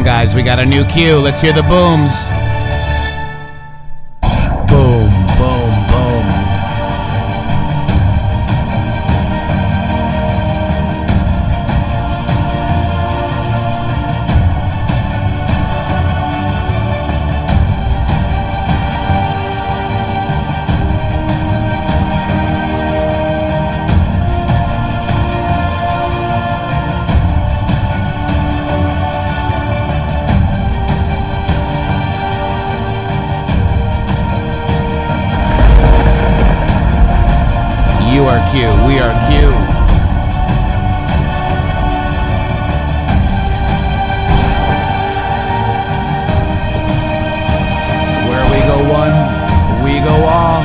guys. We got a new cue. Let's hear the booms. Boom, boom, boom. You are Q. We are Q. Where we go one, we go all.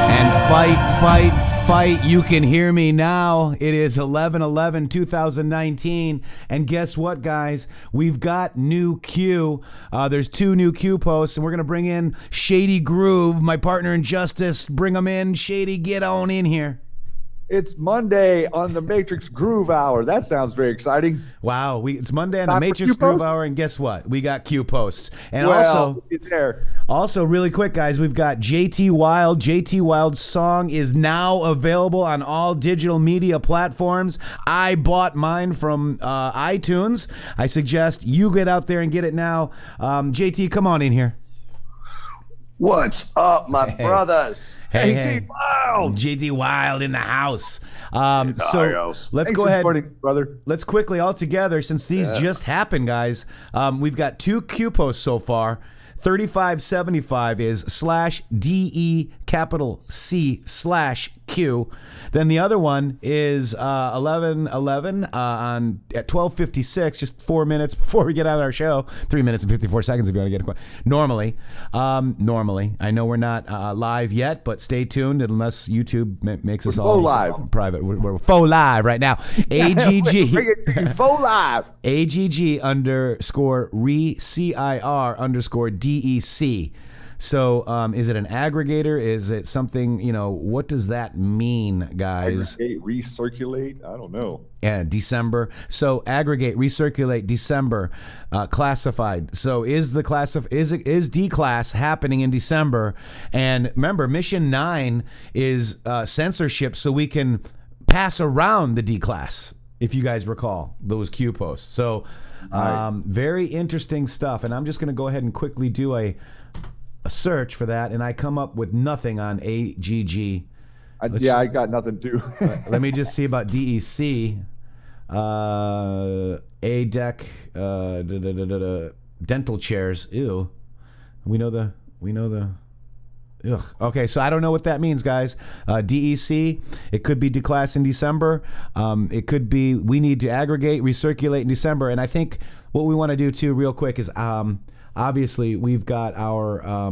And fight, fight, fight. You can hear me now. It is 11/11/2019. And guess what, guys? We've got new Q. There's 2 new Q posts, and we're going to bring in Shady Grooove, my partner in justice. Bring them in. Shady, get on in here. It's Monday on the Matrixx Groove Hour. That sounds very exciting. Wow, it's Monday on the Time for Matrixx Q Groove posts? Hour, and guess what? We got Q posts. And Well, it's there. also, really quick, guys, we've got JT Wilde. JT Wilde's song is now available on all digital media platforms. I bought mine from iTunes. I suggest you get out there and get it now. JT, come on in here. What's up, my brothers? Hey, JT Wilde. JT Wilde in the house. house. Let's Thanks go for ahead. supporting, brother. Let's quickly all together, since these just happened, guys. We've got 2 Q posts so far. 3575 is /DE capital C/Q. Then the other one is 11/11 at 12:56, just 4 minutes before we get out of our show. 3 minutes and 54 seconds if you want to get it. Normally, I know we're not live yet, but stay tuned unless YouTube makes us all live. private. We're faux live right now. AGG. Bring it to you full live. AGG underscore CIR underscore DEC. So is it an aggregator? Is it something, what does that mean, guys? Aggregate, recirculate. I don't know. Yeah, December. So aggregate, recirculate, December, classified. So is D class happening in December? And remember, mission 9 is censorship, so we can pass around the D class. If you guys recall those Q posts. So very interesting stuff. And I'm just going to go ahead and quickly do a search for that, and I come up with nothing on AGG. I got nothing to. Let me just see about DEC. ADEC, dental chairs. Ew. We know the. Ugh. Okay, so I don't know what that means, guys. DEC, it could be declass in December. It could be we need to aggregate, recirculate in December. And I think what we want to do too, real quick, is obviously we've got our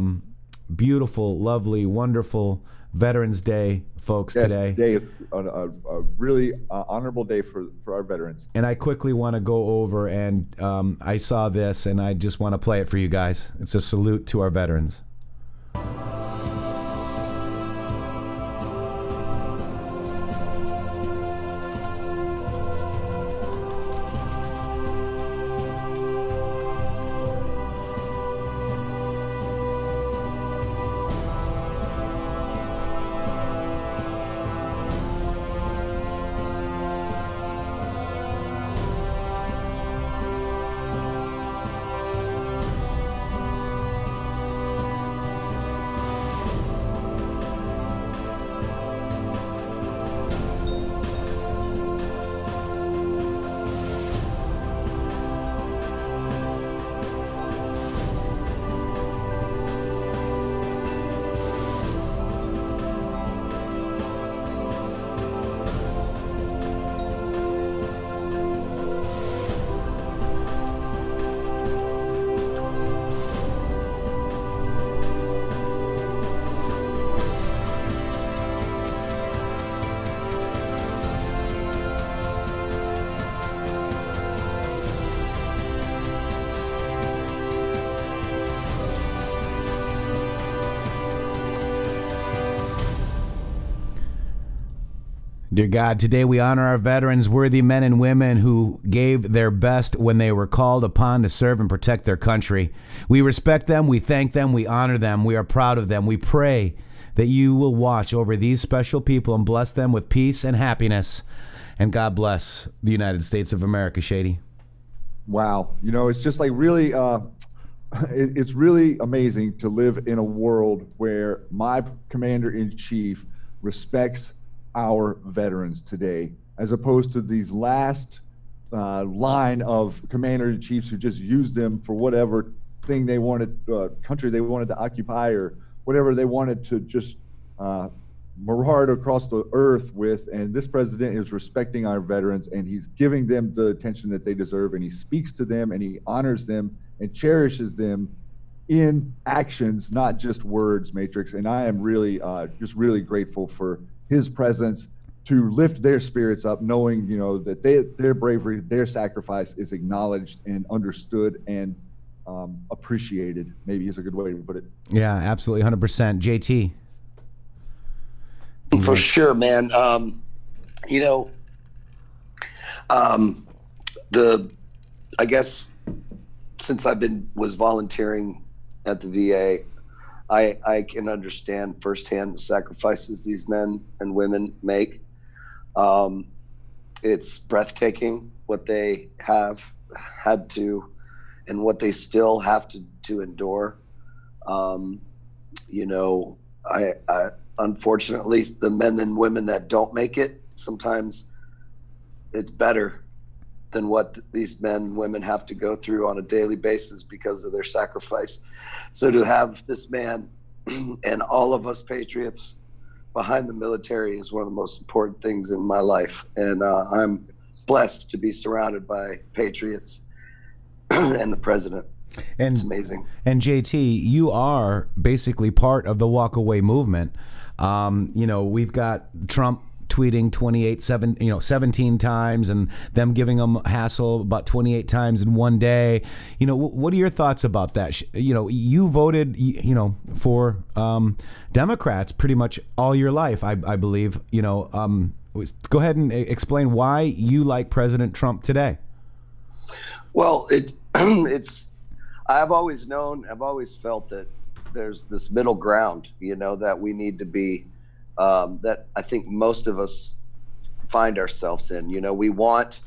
beautiful, lovely, wonderful Veterans Day folks today. Today is a really honorable day for our veterans. And I quickly want to go over, and I saw this, and I just want to play it for you guys. It's a salute to our veterans. Dear God, today we honor our veterans, worthy men and women who gave their best when they were called upon to serve and protect their country. We respect them, we thank them, we honor them, we are proud of them. We pray that you will watch over these special people and bless them with peace and happiness. And God bless the United States of America, Shady. Wow. You know, it's just like really, it's really amazing to live in a world where my commander-in-chief respects our veterans today, as opposed to these last line of commander-in-chiefs who just used them for whatever thing they wanted, country they wanted to occupy, or whatever they wanted to just maraude across the earth with. And this president is respecting our veterans, and he's giving them the attention that they deserve, and he speaks to them, and he honors them and cherishes them in actions, not just words, Matrixx. And I am really just really grateful for his presence to lift their spirits up, knowing, you know, that their bravery, their sacrifice is acknowledged and understood and appreciated, maybe is a good way to put it. Yeah, absolutely, 100%. JT. For sure, man. You know, I guess since was volunteering at the VA, I can understand firsthand the sacrifices these men and women make. It's breathtaking what they have had to, and what they still have to endure. You know, I unfortunately, the men and women that don't make it, sometimes it's better than what these men and women have to go through on a daily basis because of their sacrifice. So to have this man and all of us Patriots behind the military is one of the most important things in my life. And I'm blessed to be surrounded by Patriots and the president. And, it's amazing. And JT, you are basically part of the walkaway movement. You know, we've got Trump tweeting 17 times, and them giving him hassle about 28 times in one day. You know, what are your thoughts about that? You know, you voted, for Democrats pretty much all your life, I believe. You know, go ahead and explain why you like President Trump today. Well, I've always felt that there's this middle ground, you know, that we need to be, that I think most of us find ourselves in. You know, we want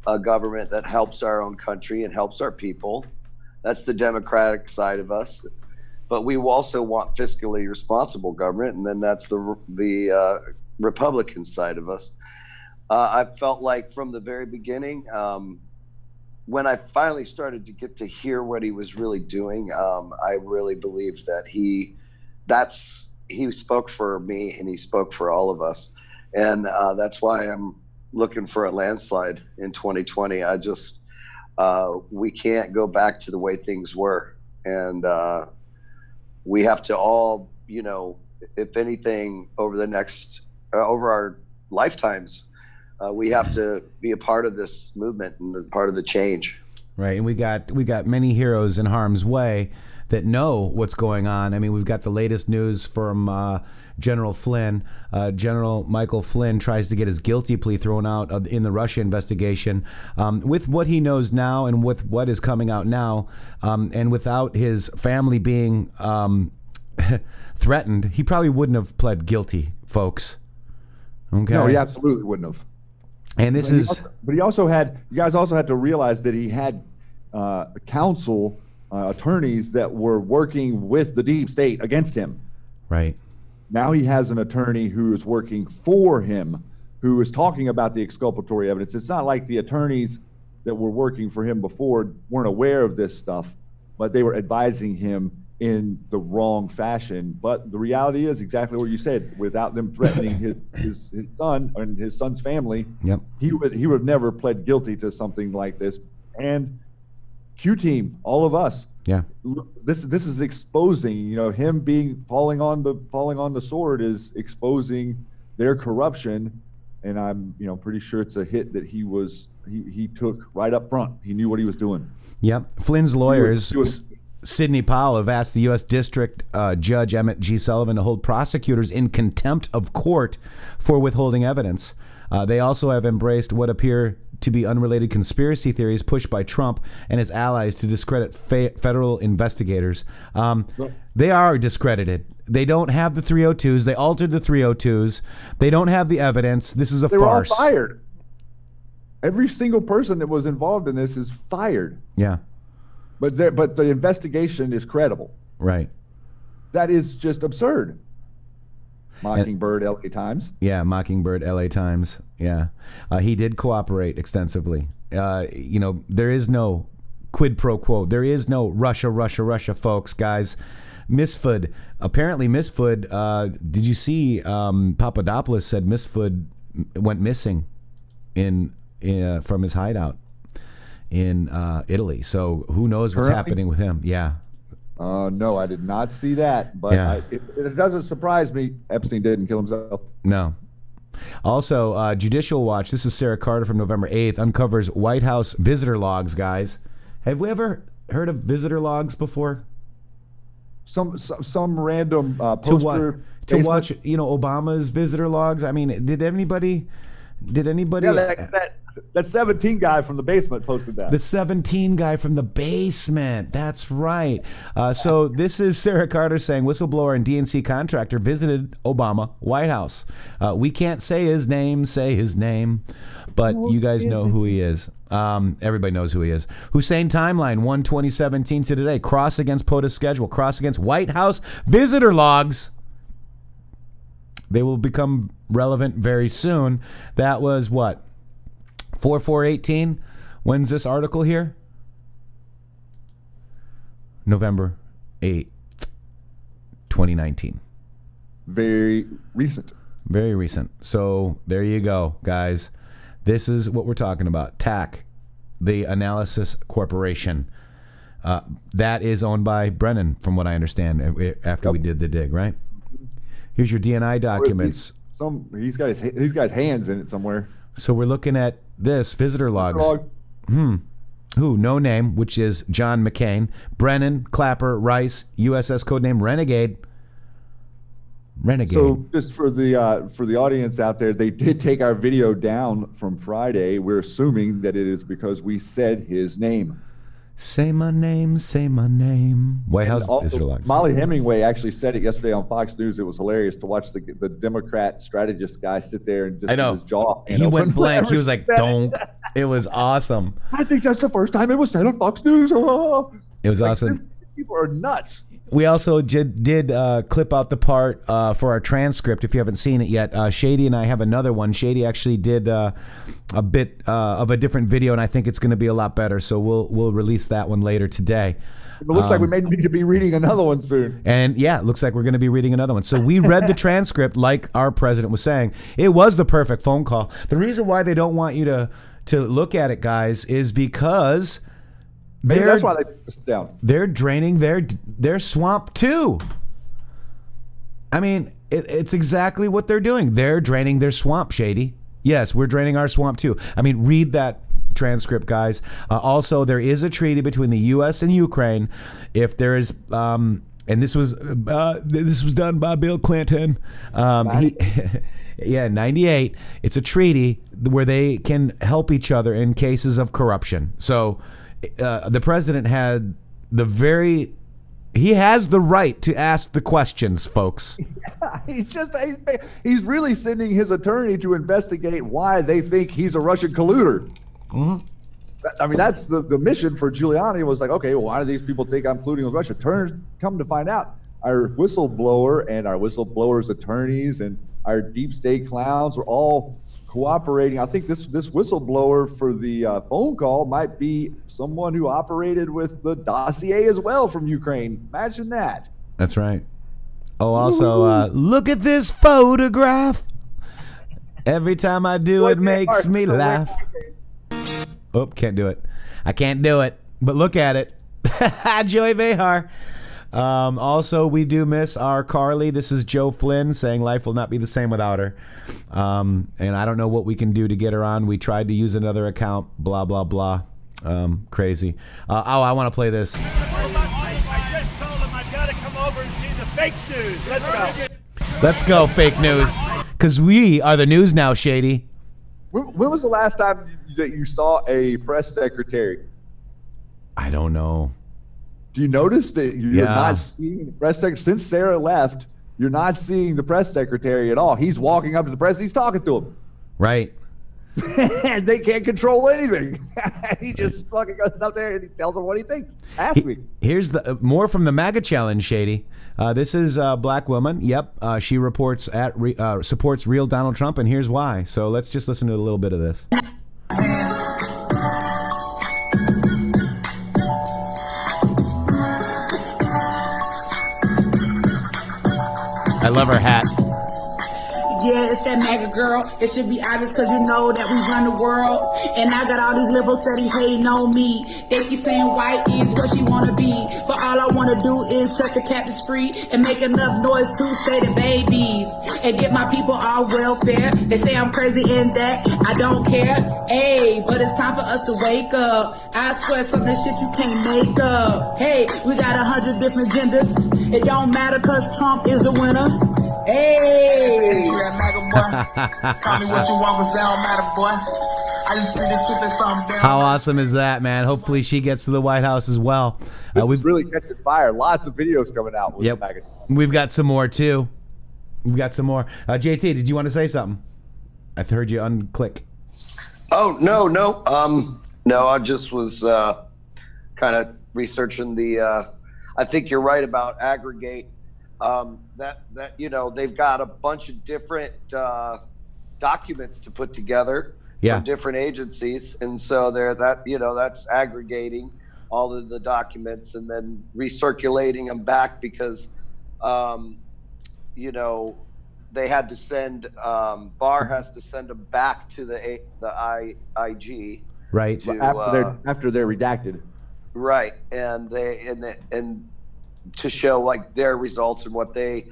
a government that helps our own country and helps our people. That's the Democratic side of us. But we also want fiscally responsible government, and then that's the Republican side of us. I felt like from the very beginning, when I finally started to get to hear what he was really doing, I really believed that he spoke for me, and he spoke for all of us. And that's why I'm looking for a landslide in 2020. We can't go back to the way things were. And we have to all, you know, if anything, over our lifetimes, we have to be a part of this movement and a part of the change. Right, and we got many heroes in harm's way that know what's going on. I mean, we've got the latest news from General Flynn. General Michael Flynn tries to get his guilty plea thrown out in the Russia investigation. With what he knows now and with what is coming out now, and without his family being threatened, he probably wouldn't have pled guilty, folks. Okay. No, he absolutely wouldn't have. And this is, you guys also had to realize that he had counsel, attorneys that were working with the deep state against him. Right. Now he has an attorney who is working for him, who is talking about the exculpatory evidence. It's not like the attorneys that were working for him before weren't aware of this stuff, but they were advising him in the wrong fashion. But the reality is exactly what you said. Without them threatening his son and his son's family, yep, he would have never pled guilty to something like this. And Q team, all of us, yeah, this is exposing, you know, him falling on the sword is exposing their corruption. And I'm, you know, pretty sure it's a hit that he took right up front. He knew what he was doing. Yep. Flynn's lawyers, Sidney Powell, have asked the U.S. District Judge Emmett G. Sullivan to hold prosecutors in contempt of court for withholding evidence. They also have embraced what appear to be unrelated conspiracy theories pushed by Trump and his allies to discredit federal investigators. They are discredited. They don't have the 302s. They altered the 302s. They don't have the evidence. This is a farce. They were all fired. Every single person that was involved in this is fired. Yeah. But the investigation is credible. Right. That is just absurd. Mockingbird, LA Times. Yeah, Mockingbird, LA Times. Yeah. He did cooperate extensively. There is no quid pro quo. There is no Russia, folks, guys. Misfood. Apparently, Misfood, did you see Papadopoulos said Misfood went missing from his hideout in Italy. So who knows what's happening with him? Yeah. No, I did not see that, but Yeah. it doesn't surprise me. Epstein didn't kill himself. No. Also, Judicial Watch, this is Sarah Carter from November 8th, uncovers White House visitor logs, guys. Have we ever heard of visitor logs before? Some random poster to watch, Obama's visitor logs. I mean, did anybody? Yeah, that 17 guy from the basement posted that. The 17 guy from the basement. That's right. So this is Sarah Carter saying whistleblower and DNC contractor visited Obama White House. We can't say his name, but you guys know who he is. Everybody knows who he is. Hussein Timeline, 1/2017 to today. Cross against POTUS schedule. Cross against White House visitor logs. They will become relevant very soon. That was what? 4/4/18. When's this article here? November 8th, 2019. Very recent. Very recent. So there you go, guys. This is what we're talking about. TAC, the Analysis Corporation. That is owned by Brennan, from what I understand, after we did the dig, right? Here's your DNI documents. He's got his hands in it somewhere. So we're looking at this visitor logs. Who? No name, which is John McCain. Brennan, Clapper, Rice, USS codename Renegade. So just for the audience out there, they did take our video down from Friday. We're assuming that it is because we said his name. Say my name, say my name. White House visitor logs. Molly Hemingway actually said it yesterday on Fox News. It was hilarious to watch the Democrat strategist guy sit there and just his jaw. He went blank. He was like, "Don't." It was awesome. I think that's the first time it was said on Fox News. It was awesome. People are nuts. We also did clip out the part for our transcript. If you haven't seen it yet, Shady and I have another one. Shady actually did a bit of a different video, and I think it's going to be a lot better. So we'll release that one later today. It looks like we may need to be reading another one soon. And yeah, it looks like we're going to be reading another one. So we read the transcript like our president was saying. It was the perfect phone call. The reason why they don't want you to look at it, guys, is because maybe that's why they put this down. They're draining their swamp too. I mean, it's exactly what they're doing. They're draining their swamp, Shady. Yes, we're draining our swamp too. I mean, read that transcript, guys. Also, there is a treaty between the U.S. and Ukraine. If there is, and this was done by Bill Clinton. Yeah, 98. It's a treaty where they can help each other in cases of corruption. So the president had he has the right to ask the questions, folks. Yeah, he's really sending his attorney to investigate why they think he's a Russian colluder. Mm-hmm. I mean, that's the mission for Giuliani was like, okay, well, why do these people think I'm colluding with Russia? Come to find out, our whistleblower and our whistleblower's attorneys and our deep state clowns were all cooperating. I think this whistleblower for the phone call might be someone who operated with the dossier as well from Ukraine. Imagine that. That's right. Oh, also, look at this photograph. Every time I do, it makes me laugh. Oh, can't do it. I can't do it. But look at it. Joy Behar. Also, we do miss our Carly. This is Joe Flynn saying life will not be the same without her. And I don't know what we can do to get her on. We tried to use another account. Blah, blah, blah. Crazy. I want to play this. I just told him I've got to come over and see the fake news. Let's go. Let's go, fake news. Because we are the news now, Shady. When was the last time that you saw a press secretary? I don't know. Do you notice that you're not seeing the press secretary? Since Sarah left, you're not seeing the press secretary at all. He's walking up to the press. He's talking to them. Right. And they can't control anything. He just fucking goes up there and he tells them what he thinks. Ask me. Here's the more from the MAGA challenge, Shady. This is a black woman. Yep, she reports supports real Donald Trump, and here's why. So let's just listen to a little bit of this. I love her hat. Yeah, it's that MAGA girl. It should be obvious because you know that we run the world. And I got all these liberals steady hating on me. They keep saying white is what she wanna be. But all I wanna do is set the captives free and make enough noise to say the babies. And get my people all welfare. They say I'm crazy in that I don't care. Hey, but it's time for us to wake up. I swear some of this shit you can't make up. Hey, we got 100 different genders. It don't matter cause Trump is the winner. Hey! Call me what you want, cause that don't matter, boy. I just speak the truth and something down. How awesome is that, man? Hopefully she gets to the White House as well. We've really catching fire. Lots of videos coming out with the MAGA. We've got some more too. We've got some more. JT, did you want to say something? I heard you unclick. Oh no. No, I just was kind of researching the. I think you're right about aggregate. That you know they've got a bunch of different documents to put together from different agencies, and so that's aggregating all of the documents and then recirculating them back because they had to send Barr has to send them back to the IG right after they're redacted, right, and to show like their results and what they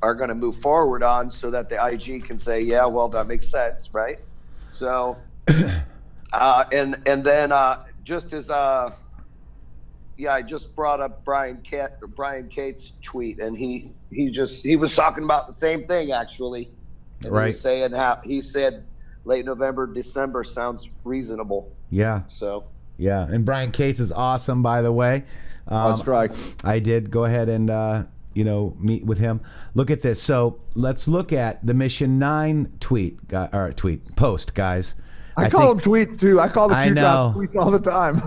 are going to move forward on so that the IG can say, yeah, well, that makes sense. Right. So, and then just as, I just brought up Brian Cates' tweet and he was talking about the same thing actually. And right. He was saying how he said late November, December sounds reasonable. Yeah. So, yeah. And Brian Cates is awesome, by the way. On strike. I did go ahead and meet with him. Look at this. So let's look at the Mission 9 post, guys. I call them tweets too. I call the Q-Top tweets all the time.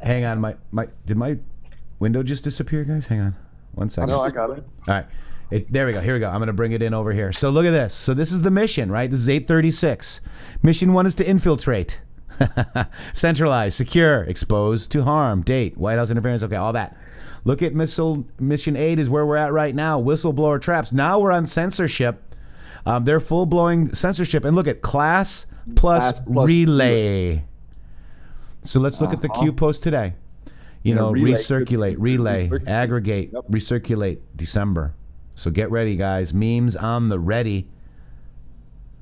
Hang on, did my window just disappear, guys? Hang on, 1 second. No, I got it. All right, there we go. Here we go. I'm gonna bring it in over here. So look at this. So this is the mission, right? This is 836. Mission 1 is to infiltrate. Centralized, secure, exposed to harm, date, White House interference, okay, all that. Look at Mission 8 is where we're at right now, whistleblower traps. Now we're on censorship. They're full-blowing censorship. And look at class plus relay. So let's look at the Q post today. Recirculate, relay, aggregate, recirculate, December. So get ready, guys. Memes on the ready.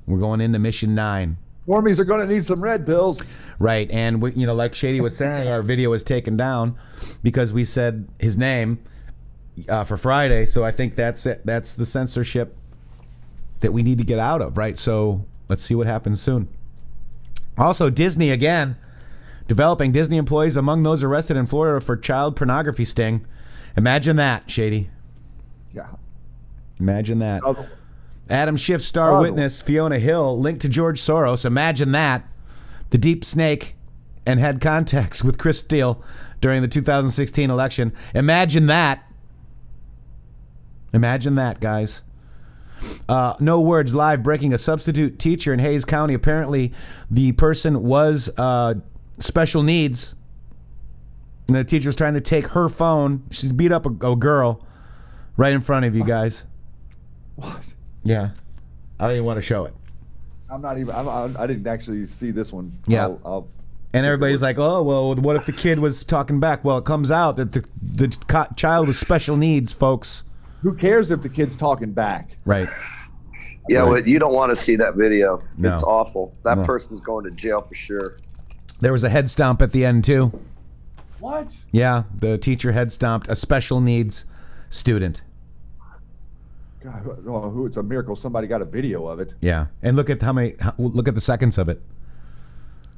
We're going into Mission 9. Normies are going to need some red pills. Right, and like Shady was saying, our video was taken down because we said his name for Friday. So I think that's it. That's the censorship that we need to get out of, right? So let's see what happens soon. Also, Disney again, developing Disney employees among those arrested in Florida for child pornography sting. Imagine that, Shady. Yeah. Imagine that. Adam Schiff star witness Fiona Hill linked to George Soros. Imagine that. The deep snake and had contacts with Chris Steele during the 2016 election. Imagine that. Imagine that, guys. No Words Live breaking a substitute teacher in Hayes County. Apparently, the person was special needs. And the teacher was trying to take her phone. She's beat up a girl right in front of you guys. What? Yeah. I don't even want to show it. I didn't actually see this one. Yeah. And everybody's like, oh, well, what if the kid was talking back? Well, it comes out that the child with special needs, folks. Who cares if the kid's talking back? Right. Yeah, right. Well, you don't want to see that video. No. It's awful. That person's going to jail for sure. There was a head stomp at the end, too. What? Yeah, the teacher head stomped a special needs student. God, oh, it's a miracle somebody got a video of it. Yeah, and look at look at the seconds of it.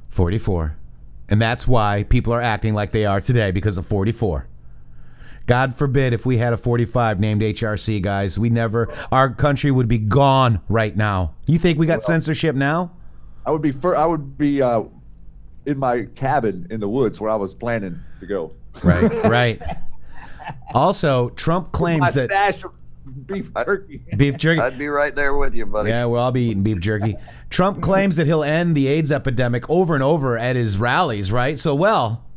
44, and that's why people are acting like they are today, because of 44. God forbid if we had a 45 named HRC, guys. Our country would be gone right now. You think we got censorship now? I would be in my cabin in the woods where I was planning to go. Right, right. Also, Trump claims that stash of beef jerky. beef jerky. I'd be right there with you, buddy. Yeah, we'll all be eating beef jerky. Trump claims that he'll end the AIDS epidemic over and over at his rallies, right? So, well,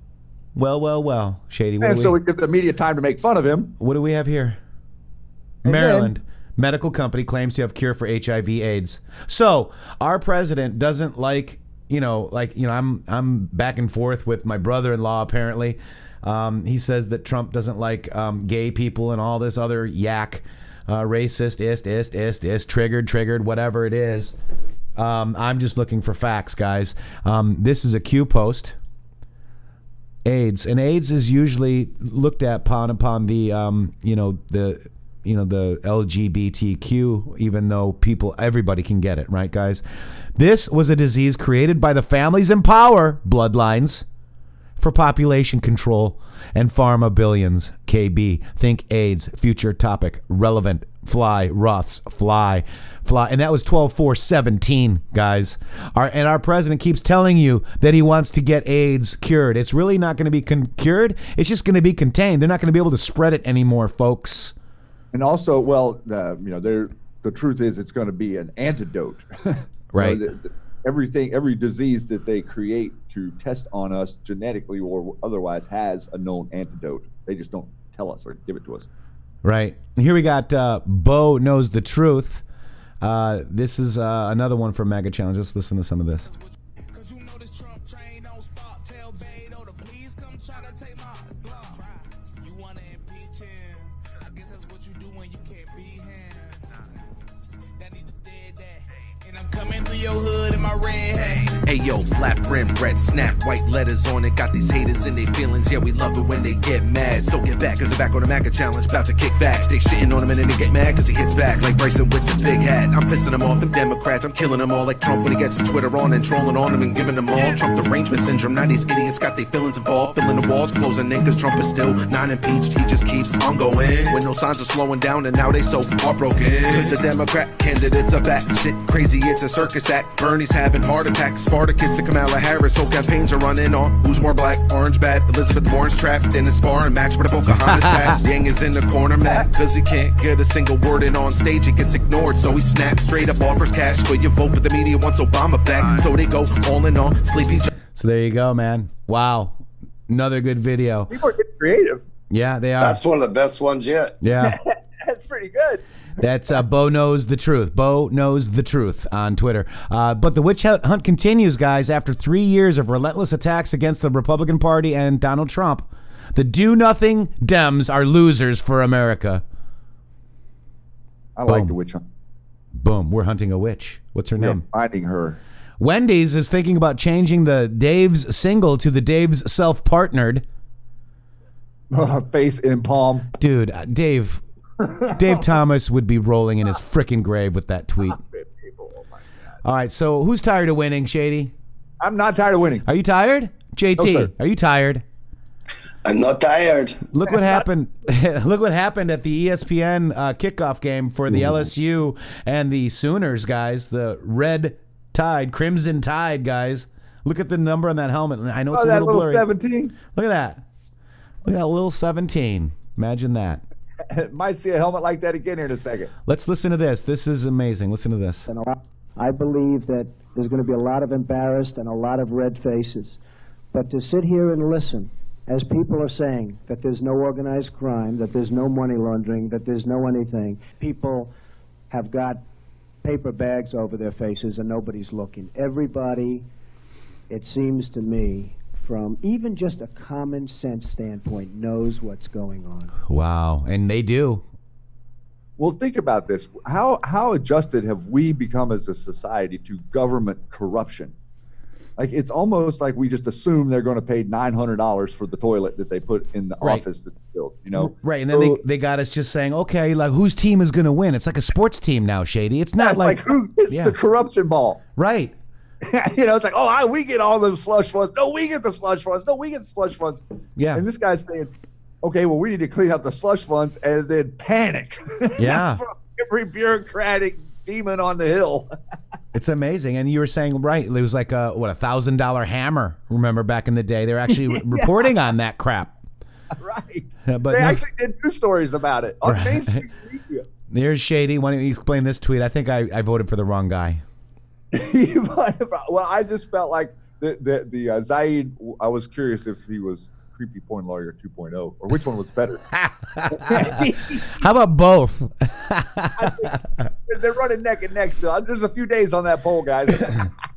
Shady. And so we give the media time to make fun of him. What do we have here? Maryland. Medical company claims to have cure for HIV/AIDS. So our president doesn't I'm back and forth with my brother-in-law apparently. He says that Trump doesn't like gay people and all this other yak, racist, triggered, whatever it is. I'm just looking for facts, guys. This is a Q post. AIDS, and AIDS is usually looked at upon the the LGBTQ, even though everybody can get it, right, guys? This was a disease created by the families in power, bloodlines, for population control and pharma billions. KB, think AIDS, future topic, relevant, fly, Roths, fly. And that was 12/4/17, guys. Our president keeps telling you that he wants to get AIDS cured. It's really not going to be cured. It's just going to be contained. They're not going to be able to spread it anymore, folks. And also, the truth is it's going to be an antidote. Right. Every disease that they create to test on us genetically or otherwise has a known antidote. They just don't tell us or give it to us. Right. Here we got Bo Knows the Truth. This is another one for Mega Challenge. Let's listen to some of this. Coming through your hood in my red hat. Hey yo, flat rim, red snap, white letters on it. Got these haters in their feelings, yeah, we love it when they get mad. So get back, cause they're back on the MAGA challenge, about to kick back. Stick shitting on them and then they get mad cause he hits back. Like Bryson with the big hat. I'm pissing them off, them Democrats. I'm killing them all like Trump when he gets his Twitter on and trolling on them and giving them all Trump derangement syndrome. Now these idiots got their feelings involved, filling the walls, closing in cause Trump is still non-impeached. He just keeps on going when no signs are slowing down and now they so heartbroken. Cause the Democrat candidates are back shit crazy, it's a circus act. Bernie's having heart attacks, Spartacus and Kamala Harris. Whole campaigns are running on who's more black, orange bad. Elizabeth Warren's trapped in a sparring match with a Pocahontas pass. Yang is in the corner mad cause he can't get a single word in on stage. It gets ignored, so he snaps straight up, offers cash for your vote, but the media wants Obama back, so they go all in on Sleepy. So there you go, man. Wow, another good video. People are getting creative. Yeah, they are. That's one of the best ones yet. Yeah. That's pretty good. That's Bo Knows the Truth. Bo Knows the Truth on Twitter. But the witch hunt continues, guys. After 3 years of relentless attacks against the Republican Party and Donald Trump, the do-nothing Dems are losers for America. I like the witch hunt. Boom. We're hunting a witch. What's her name? Finding her. Wendy's is thinking about changing the Dave's single to the Dave's self-partnered. Face in palm. Dude, Dave Thomas would be rolling in his frickin' grave with that tweet. All right, so who's tired of winning, Shady? I'm not tired of winning. Are you tired? JT, No, sir. are you tired? I'm not tired. Look what happened. Look what happened at the ESPN kickoff game for the LSU and the Sooners, guys. The Red Tide, Crimson Tide, guys. Look at the number on that helmet. I know it's a little blurry. 17. Look at that. Look at that little 17. Imagine that. Might see a helmet like that again here in a second. Let's listen to this. This is amazing. Listen to this. I believe that there's going to be a lot of embarrassed and a lot of red faces. But to sit here and listen, as people are saying that there's no organized crime, that there's no money laundering, that there's no anything, people have got paper bags over their faces and nobody's looking. Everybody, it seems to me, from even just a common sense standpoint, knows what's going on. Wow, and they do. Well, think about this. How adjusted have we become as a society to government corruption? Like, it's almost like we just assume they're going to pay $900 for the toilet that they put in the office that's built, you know? Right, and then they got us just saying, okay, like, whose team is going to win? It's like a sports team now, Shady. It's not like who gets the corruption ball? Right. You know, it's like, oh, we get all those slush funds. No, we get the slush funds. No, we get the slush funds. Yeah. And this guy's saying, okay, well, we need to clean up the slush funds and then panic. Yeah. From every bureaucratic demon on the hill. It's amazing. And you were saying, right, it was like a $1,000 hammer. Remember back in the day, they're actually reporting on that crap. Right. But they actually did news stories about it on Main Street Media. There's Shady. Why don't you explain this tweet? I think I voted for the wrong guy. Well, I just felt like the Zaid, I was curious if he was Creepy Porn Lawyer 2.0 or which one was better. How about both? They're running neck and neck still. There's a few days on that poll, guys.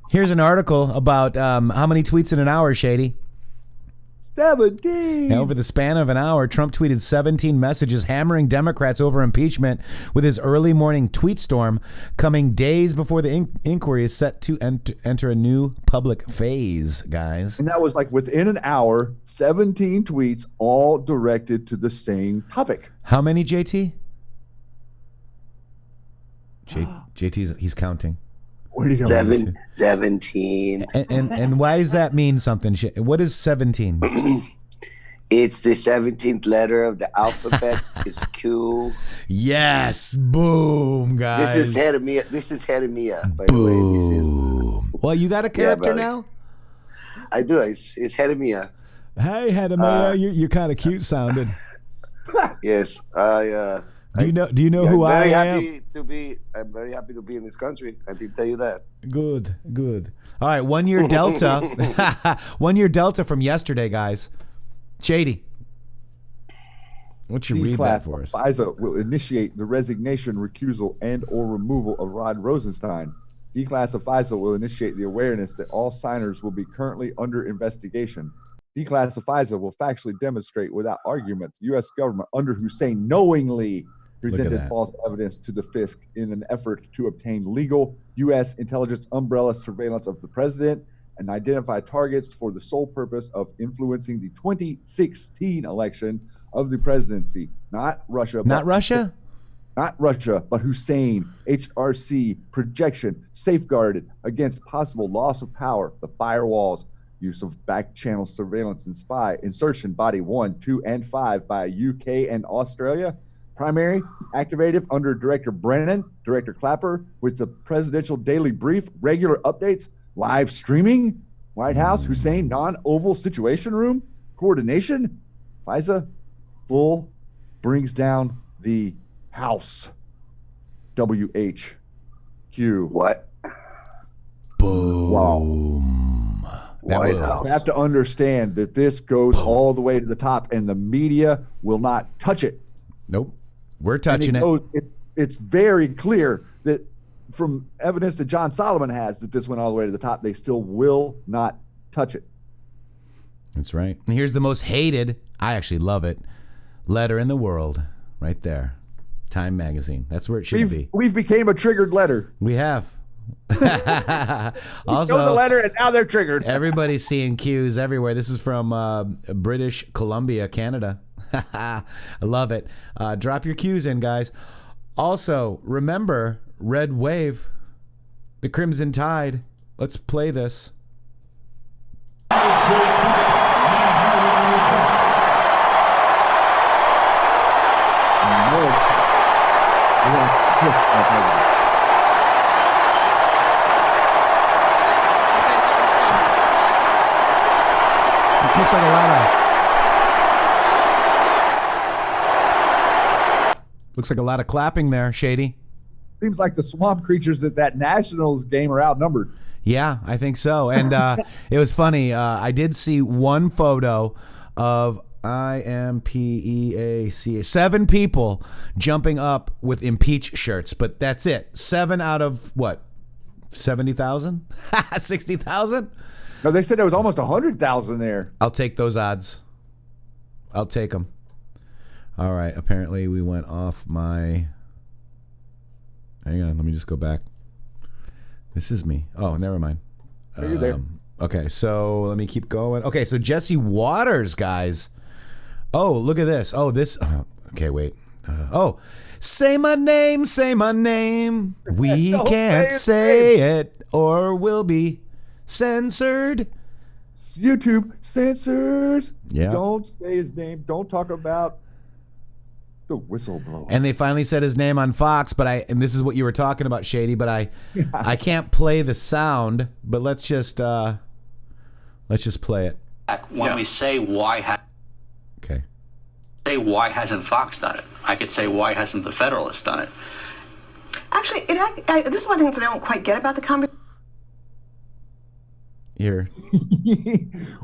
Here's an article about how many tweets in an hour, Shady. 17. Now, over the span of an hour, Trump tweeted 17 messages hammering Democrats over impeachment, with his early morning tweet storm coming days before the inquiry is set to enter a new public phase, guys. And that was like within an hour, 17 tweets, all directed to the same topic. How many, JT? He's counting. Where do you go? 17. And why does that mean something? What is 17? It's the 17th letter of the alphabet. It's Q. Yes. Boom, guys. This is Jeremiah, by the way. Boom. Well, you got a character now? I do. It's Jeremiah. Hey, Jeremiah, you're kind of cute sounding. Yes. Do you know who I am? I'm very happy to be in this country. I can tell you that. Good. All right, 1 year delta. 1 year delta from yesterday, guys. Shady. Why don't you read that for us? FISA will initiate the resignation, recusal, and or removal of Rod Rosenstein. D-Class of FISA will initiate the awareness that all signers will be currently under investigation. D-Class of FISA will factually demonstrate without argument the U.S. government under Hussein knowingly presented false evidence to the FISC in an effort to obtain legal U.S. intelligence umbrella surveillance of the president and identify targets for the sole purpose of influencing the 2016 election of the presidency. Not Russia. Not Russia? Not Russia, but Hussein, HRC, projection, safeguarded against possible loss of power, the firewalls, use of back channel surveillance and spy, insertion body 1, 2, and 5 by UK and Australia. Primary, activated under Director Brennan, Director Clapper, with the presidential daily brief, regular updates, live streaming, White House, Hussein, non-oval situation room, coordination, FISA, full, brings down the house. WHQ. What? Boom. Wow. White House. You have to understand that this goes all the way to the top, and the media will not touch it. Nope. We're touching it. It's very clear that from evidence that John Solomon has that this went all the way to the top, they still will not touch it. That's right. And here's the most hated, I actually love it, letter in the world, right there. Time Magazine. That's where it should be. We've became a triggered letter. We have. Also, the letter, and now they're triggered. Everybody's seeing cues everywhere. This is from British Columbia, Canada. I love it. Drop your cues in, guys. Also, remember Red Wave, the Crimson Tide. Let's play this. Looks like a lot of clapping there, Shady. Seems like the swamp creatures at that Nationals game are outnumbered. Yeah, I think so. And it was funny. I did see one photo of IMPEAC, 7 people jumping up with impeach shirts, but that's it. 7 out of what? 70,000? 60,000? No, they said there was almost 100,000 there. I'll take those odds. I'll take them. All right. Apparently, we went off my. Hang on. Let me just go back. This is me. Oh, never mind. Are you there? Okay, so let me keep going. Okay, so Jesse Waters, guys. Oh, look at this. Oh, this. Okay, wait. Say my name, say my name. We can't say it or we'll be censored. YouTube censors. Yeah. Don't say his name. Don't talk about the whistleblower. And they finally said his name on Fox, and this is what you were talking about, Shady, but I can't play the sound, but let's just play it. When we say why hasn't Fox done it? I could say why hasn't the Federalist done it? Actually, this is one of the things that I don't quite get about the conversation. Here.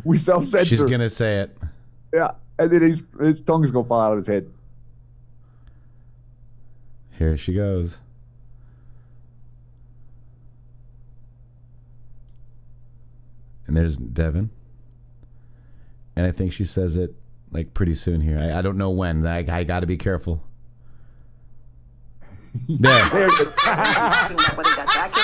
We self-censor. She's going to say it. Yeah, and then his tongue's going to fall out of his head. Here she goes. And there's Devin. And I think she says it like pretty soon here. I don't know when. I got to be careful. There. Whether that's accurate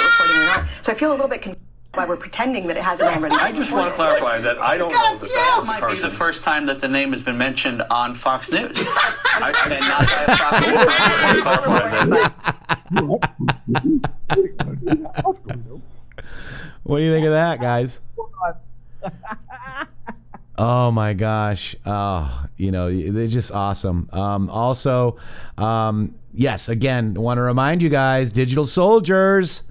reporting or not. So I feel a little bit confused why we're pretending that it hasn't already. I just want to clarify that I don't know that that is the person. It's the first time that the name has been mentioned on Fox News. I mean, not by Fox News. What do you think of that, guys? Oh my gosh. Oh, they're just awesome. Also, yes, again, want to remind you guys, Digital Soldiers,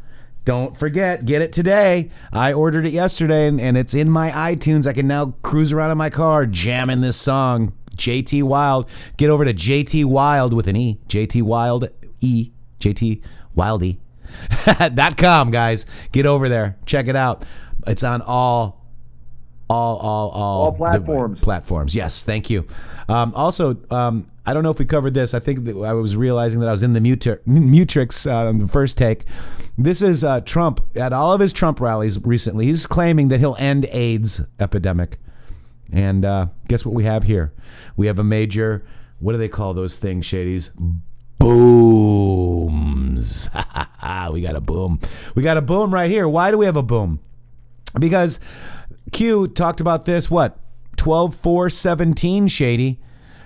don't forget, get it today. I ordered it yesterday and it's in my iTunes. I can now cruise around in my car jamming this song. JT Wild. Get over to JT Wild with an E. JT Wild E. JT Wildy. .com, guys. Get over there. Check it out. It's on all platforms. Platforms. Yes, thank you. Also, I don't know if we covered this. I think that I was realizing that I was in the Matrixxx on the first take. This is Trump at all of his Trump rallies recently. He's claiming that he'll end AIDS epidemic. And guess what we have here? We have a major, what do they call those things, Shadies? Booms. We got a boom. We got a boom right here. Why do we have a boom? Because Q talked about this, 12/4/17, Shady,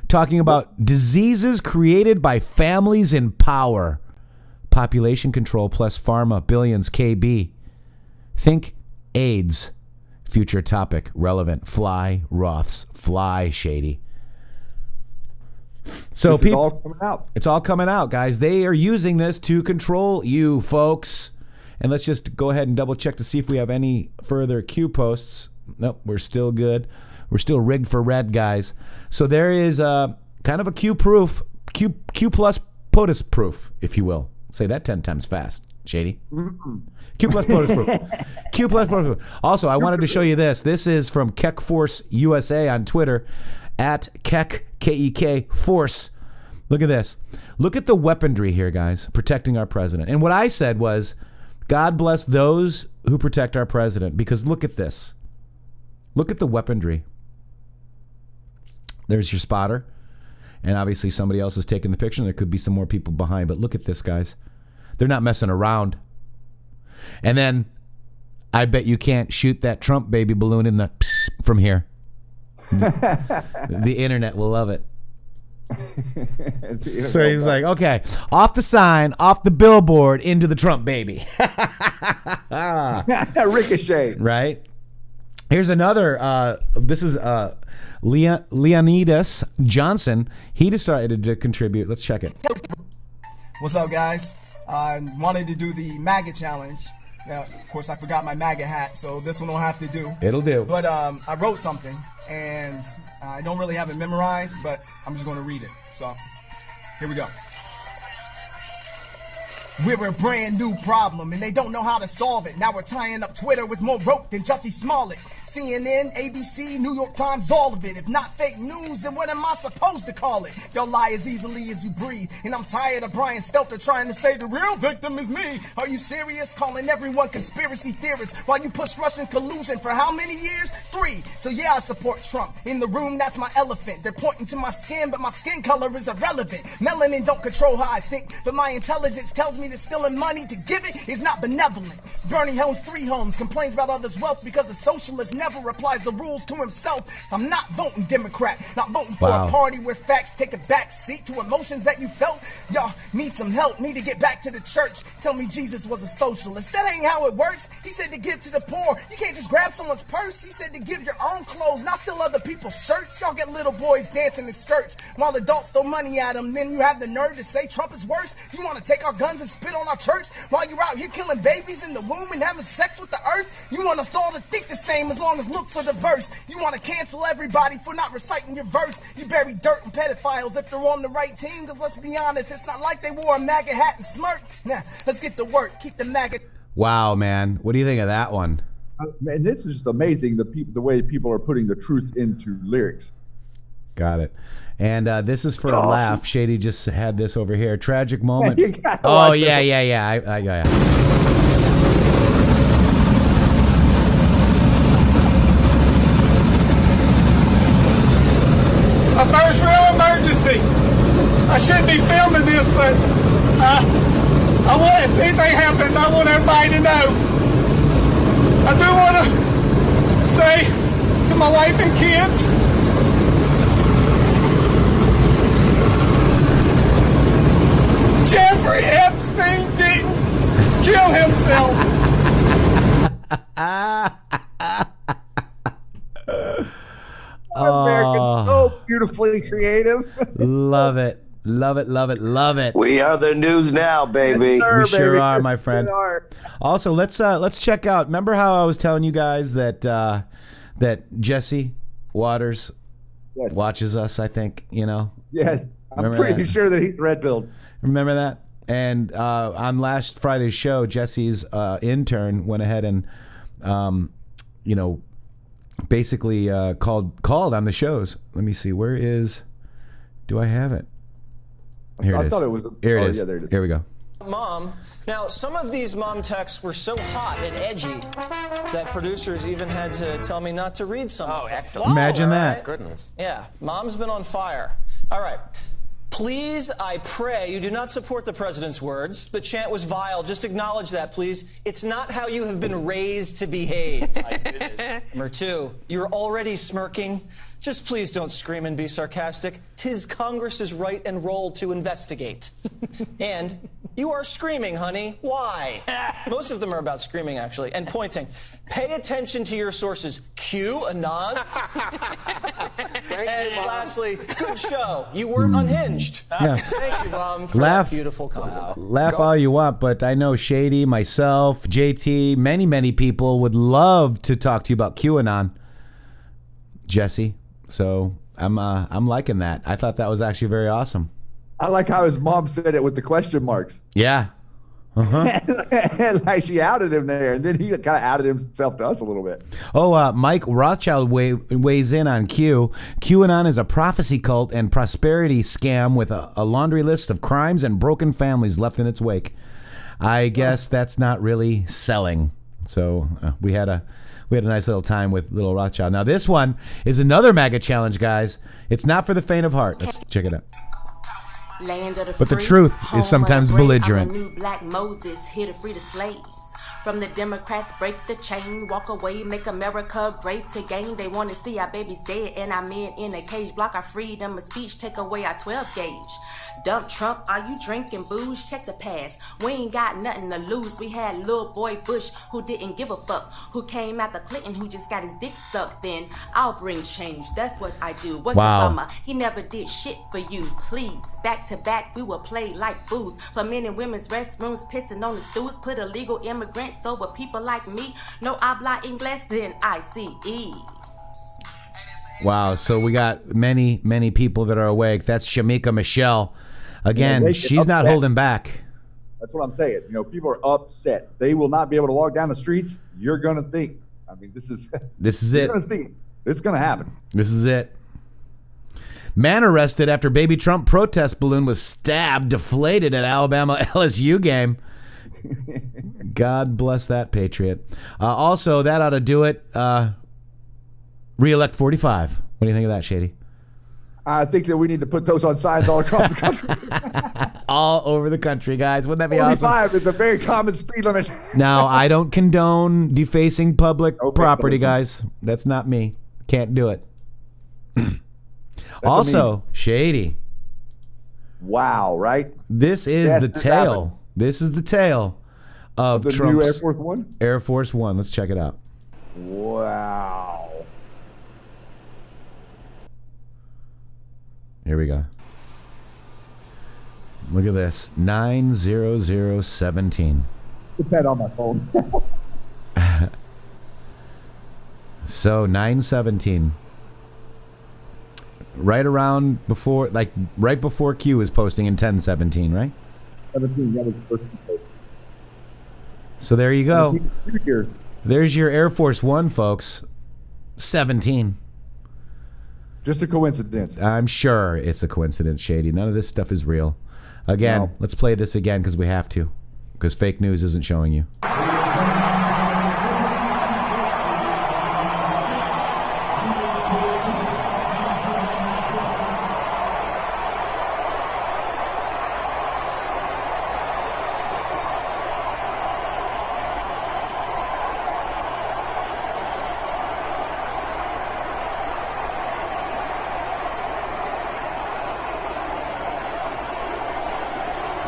talking about diseases created by families in power. Population control plus pharma, billions, KB. Think AIDS. Future topic, relevant. Fly, Roths, fly, Shady. So this is all coming out. It's all coming out, guys. They are using this to control you, folks. And let's just go ahead and double check to see if we have any further Q posts. Nope, we're still good. We're still rigged for red, guys. So there is kind of a Q proof, Q plus POTUS proof, if you will. Say that 10 times fast, Shady. Q plus POTUS proof. Q plus POTUS proof. Also, I wanted to show you this. This is from Keck Force USA on Twitter, at Keck, K-E-K, Force. Look at this. Look at the weaponry here, guys, protecting our president. And what I said was, God bless those who protect our president, because look at this. Look at the weaponry. There's your spotter. And obviously somebody else is taking the picture, and there could be some more people behind. But look at this, guys. They're not messing around. And then I bet you can't shoot that Trump baby balloon in the from here. The internet will love it. So he's like, okay, off the sign, off the billboard, into the Trump baby. Ricochet. Right? Here's another, this is Leonidas Johnson. He decided to contribute. Let's check it. What's up, guys? I wanted to do the MAGA challenge. Now, of course, I forgot my MAGA hat, so this one will have to do. It'll do. But I wrote something, and I don't really have it memorized, but I'm just going to read it. So, here we go. We're a brand new problem, and they don't know how to solve it. Now we're tying up Twitter with more rope than Jussie Smollett. CNN, ABC, New York Times, all of it. If not fake news, then what am I supposed to call it? Y'all lie as easily as you breathe. And I'm tired of Brian Stelter trying to say the real victim is me. Are you serious? Calling everyone conspiracy theorists while you push Russian collusion for how many years? 3. So yeah, I support Trump. In the room, that's my elephant. They're pointing to my skin, but my skin color is irrelevant. Melanin don't control how I think, but my intelligence tells me that stealing money to give it is not benevolent. Bernie owns 3 homes, complains about others' wealth because a socialist never applies the rules to himself. I'm not voting Democrat, not voting for a party where facts take a back seat to emotions that you felt. Y'all need some help, need to get back to the church. Tell me Jesus was a socialist. That ain't how it works. He said to give to the poor. You can't just grab someone's purse. He said to give your own clothes, not steal other people's shirts. Y'all get little boys dancing in skirts while adults throw money at them. Then you have the nerve to say Trump is worse. You want to take our guns and spit on our church while you're out here killing babies in the womb and having sex with the earth? You want us all to think the same as long as looks are diverse. You want to cancel everybody for not reciting your verse. You bury dirt and pedophiles if they're on the right team, because let's be honest, it's not like they wore a MAGA hat and smirk. Now, let's get to work. Keep the MAGA. Wow, man. What do you think of that one? Man, this is just amazing, the way people are putting the truth into lyrics. Got it. And this is for It's a awesome. laugh. Shady just had this over here. Tragic moment. You gotta Oh, watch yeah, this. yeah. A first real emergency. I shouldn't be filming this, but I want, if anything happens, I want everybody to know. I do want to say to my wife and kids, Jeffrey Epstein didn't kill himself. Americans so beautifully creative. Love it. Love it, love it, love it. We are the news now, baby. Yes, sir, We sure baby. are, my friend. We are. Also, let's check out. Remember how I was telling you guys that that Jesse Waters Yes. watches us? I think Yes, I'm Remember pretty that? sure that he's red-pilled. Remember that? And on last Friday's show, Jesse's intern went ahead and basically called on the shows. Let me see. Where is? Do I have it? Here I it is. thought it was. Here it oh, is. Yeah, there it is. Here we go. Mom. Now, some of these mom texts were so hot and edgy that producers even had to tell me not to read some. Oh, excellent. Imagine that. Goodness. Yeah, mom's been on fire. All right. Please, I pray you do not support the president's words. The chant was vile. Just acknowledge that, please. It's not how you have been raised to behave. Number 2, you're already smirking. Just please don't scream and be sarcastic. 'Tis Congress's right and role to investigate. And you are screaming, honey. Why? Most of them are about screaming, actually, and pointing. Pay attention to your sources. Q, Anon. And lastly, good show. You weren't unhinged. Yeah. Thank you, Mom, for Laugh. that beautiful comment. Laugh all you want, but I know Shady, myself, JT, many people would love to talk to you about QAnon, Jesse. So I'm liking that. I thought that was actually very awesome. I like how his mom said it with the question marks. Yeah. Like she outed him there, and then he kind of outed himself to us a little bit. Oh, Mike Rothschild weighs in on Q. QAnon is a prophecy cult and prosperity scam with a laundry list of crimes and broken families left in its wake. I guess that's not really selling. So we had a nice little time with little Rothschild. Now this one is another MAGA challenge, guys. It's not for the faint of heart. Let's check it out. But the truth is sometimes belligerent. I'm a new black Moses, here to free the slaves. From the Democrats, break the chain, walk away, make America great again. They want to see our babies dead and our men in a cage. Block our freedom of speech, take away our 12 gauge. Dump Trump, are you drinking booze? Check the past. We ain't got nothing to lose. We had little boy Bush who didn't give a fuck, who came after Clinton who just got his dick sucked. Then I'll bring change. That's what I do. What's Obama? He never did shit for you. Please, back to back, we will play like booze. For men and women's restrooms, pissing on the stools. Put illegal immigrants over people like me. No habla inglés, then ICE. Wow, so we got many people that are awake. That's Shamika Michelle. Again, she's not holding back. That's what I'm saying. You know, people are upset. They will not be able to walk down the streets. You're going to think, I mean, this is it. It's going to happen. This is it. Man arrested after baby Trump protest balloon was stabbed, deflated at Alabama LSU game. God bless that Patriot. Also, that ought to do it. Reelect 45. What do you think of that, Shady? I think that we need to put those on signs all across the country. All over the country, guys. Wouldn't that be 45 awesome? is a very common speed limit. Now, I don't condone defacing public property, guys. That's not me. Can't do it. Also, Shady. Wow, right? This is the tale. This is the tale of Trump's new Air Force One? Air Force One. Let's check it out. Wow. Here we go. Look at this. 90017. Put that on my phone. So 917. Right around before, like right before Q is posting in 1017, right? 17. That was the first one. So there you go. There's your Air Force One, folks. 17. Just a coincidence. I'm sure it's a coincidence, Shady. None of this stuff is real. Again, let's play this again because we have to. Because fake news isn't showing you.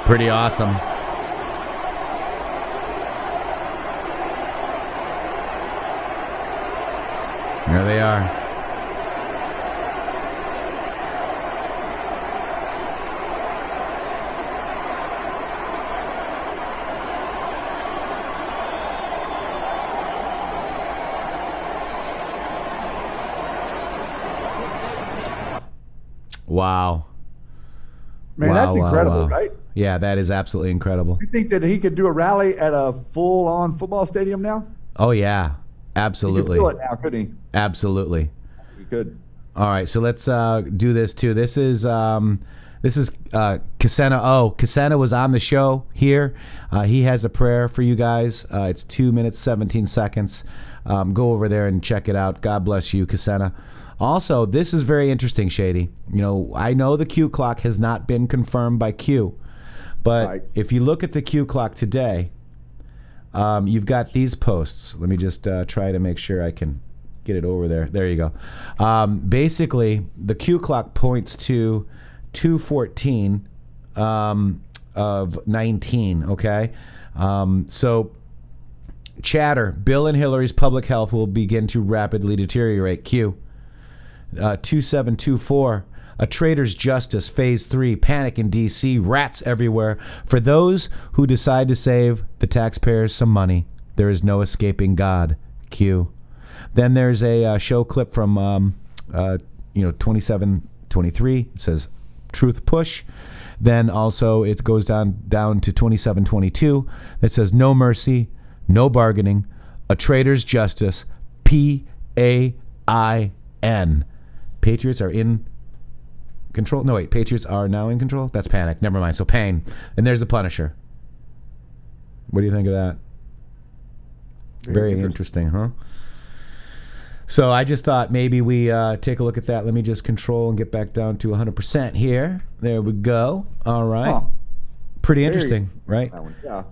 Pretty awesome. There they are. Wow. Man, that's incredible, right? Yeah, that is absolutely incredible. You think that he could do a rally at a full-on football stadium now? Oh, yeah. Absolutely. He could do it now, couldn't he? Absolutely. He could. All right, so let's do this, too. This is Kasena. Oh, Kasena was on the show here. He has a prayer for you guys. It's 2 minutes, 17 seconds. Go over there and check it out. God bless you, Kasena. Also, this is very interesting, Shady. You know, I know the Q clock has not been confirmed by Q, but if you look at the Q clock today, you've got these posts. Let me just try to make sure I can get it over there. There you go. Basically, the Q clock points to 2:14 of 19, okay? So chatter, Bill and Hillary's public health will begin to rapidly deteriorate. Q. 2724, a traitor's justice, phase 3, panic in D.C., rats everywhere. For those who decide to save the taxpayers some money, there is no escaping God. Q. Then there's a show clip from 2723. It says truth push. Then also it goes down to 2722. That says no mercy, no bargaining, a traitor's justice, PAIN. Patriots are in control. No, wait. Patriots are now in control? That's panic. Never mind. So pain. And there's the Punisher. What do you think of that? Very interesting, huh? So I just thought maybe we take a look at that. Let me just control and get back down to 100% here. There we go. All right. Huh. Pretty interesting, right?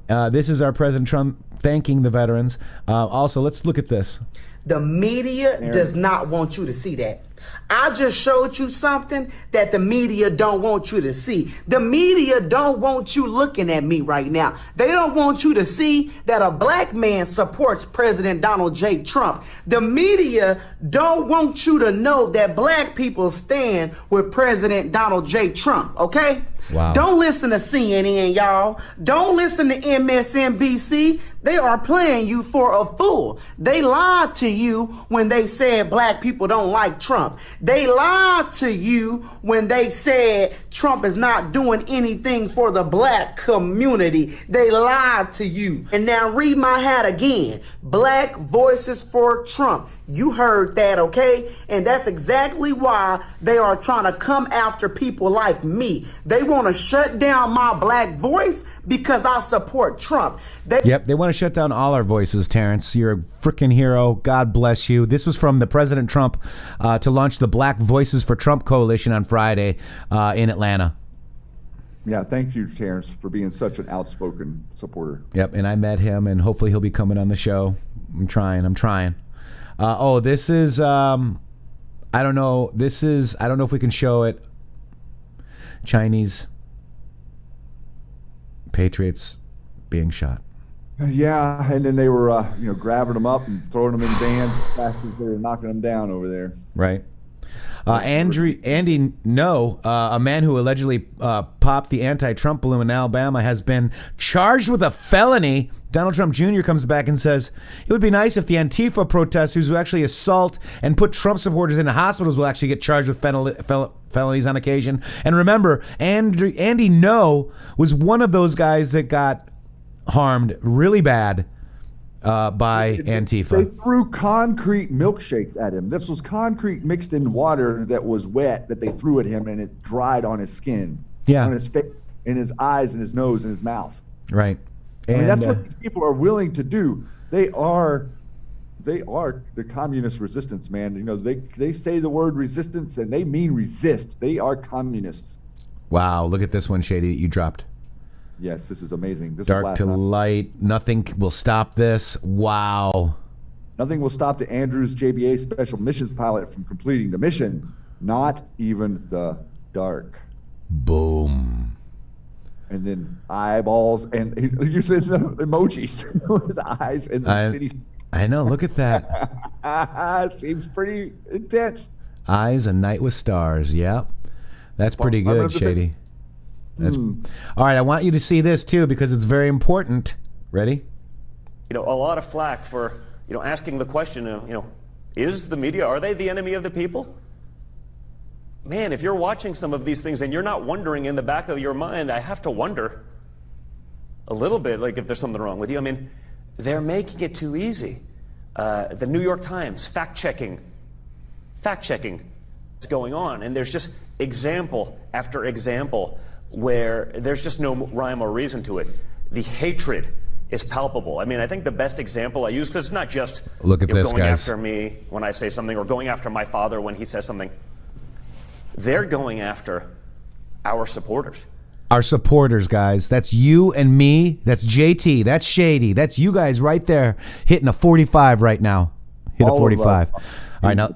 Yeah. This is our President Trump thanking the veterans. Also, let's look at this. The media does not want you to see that. I just showed you something that the media don't want you to see. The media don't want you looking at me right now. They don't want you to see that a black man supports President Donald J. Trump. The media don't want you to know that black people stand with President Donald J. Trump, okay? Wow. Don't listen to CNN, y'all. Don't listen to MSNBC. They are playing you for a fool. They lied to you when they said black people don't like Trump. They lied to you when they said Trump is not doing anything for the black community. They lied to you. And now read my hat again. Black voices for Trump. You heard that, okay? And that's exactly why they are trying to come after people like me. They want to shut down my black voice because I support Trump. Yep, they want to shut down all our voices, Terrence. You're a freaking hero. God bless you. This was from the President Trump to launch the Black Voices for Trump Coalition on Friday in Atlanta. Yeah, thank you, Terrence, for being such an outspoken supporter. Yep, and I met him, and hopefully he'll be coming on the show. I'm trying. This is, I don't know if we can show it. Chinese Patriots being shot. Yeah, and then they were, grabbing them up and throwing them in vans as fast as they were knocking them down over there. Right. Andy No, a man who allegedly popped the anti-Trump balloon in Alabama, has been charged with a felony. Donald Trump Jr. comes back and says, it would be nice if the Antifa protesters who actually assault and put Trump supporters into hospitals will actually get charged with felonies on occasion. And remember, Andy No was one of those guys that got harmed really bad by Antifa. They threw concrete milkshakes at him. This was concrete mixed in water that was wet that they threw at him, and it dried on his skin, on his face, in his eyes, and his nose, and his mouth. Right. I mean, that's what these people are willing to do. They are the communist resistance, man. They say the word resistance, and they mean resist. They are communists. Wow, look at this one, Shady, that you dropped. Yes, this is amazing. This Dark to light. Nothing will stop this. Wow. Nothing will stop the Andrews JBA special missions pilot from completing the mission. Not even the dark. Boom. And then eyeballs, and you said emojis with the eyes and the city. I know. Look at that. Seems pretty intense. Eyes, a night with stars. Yep. That's pretty good, Shady. That's all right. I want you to see this too because it's very important. Ready? A lot of flack for asking the question of is the media, are they the enemy of the people? Man, if you're watching some of these things and you're not wondering in the back of your mind, I have to wonder a little bit, like if there's something wrong with you. I mean, they're making it too easy. The New York Times fact-checking is going on, and there's just example after example where there's just no rhyme or reason to it. The hatred is palpable. I mean, I think the best example I use, because it's not just look at this, going guys. after me when I say something or going after my father when he says something. They're going after our supporters. Our supporters, guys. That's you and me. That's JT. That's Shady. That's you guys right there hitting a 45 right now. Hit a 45. All right, now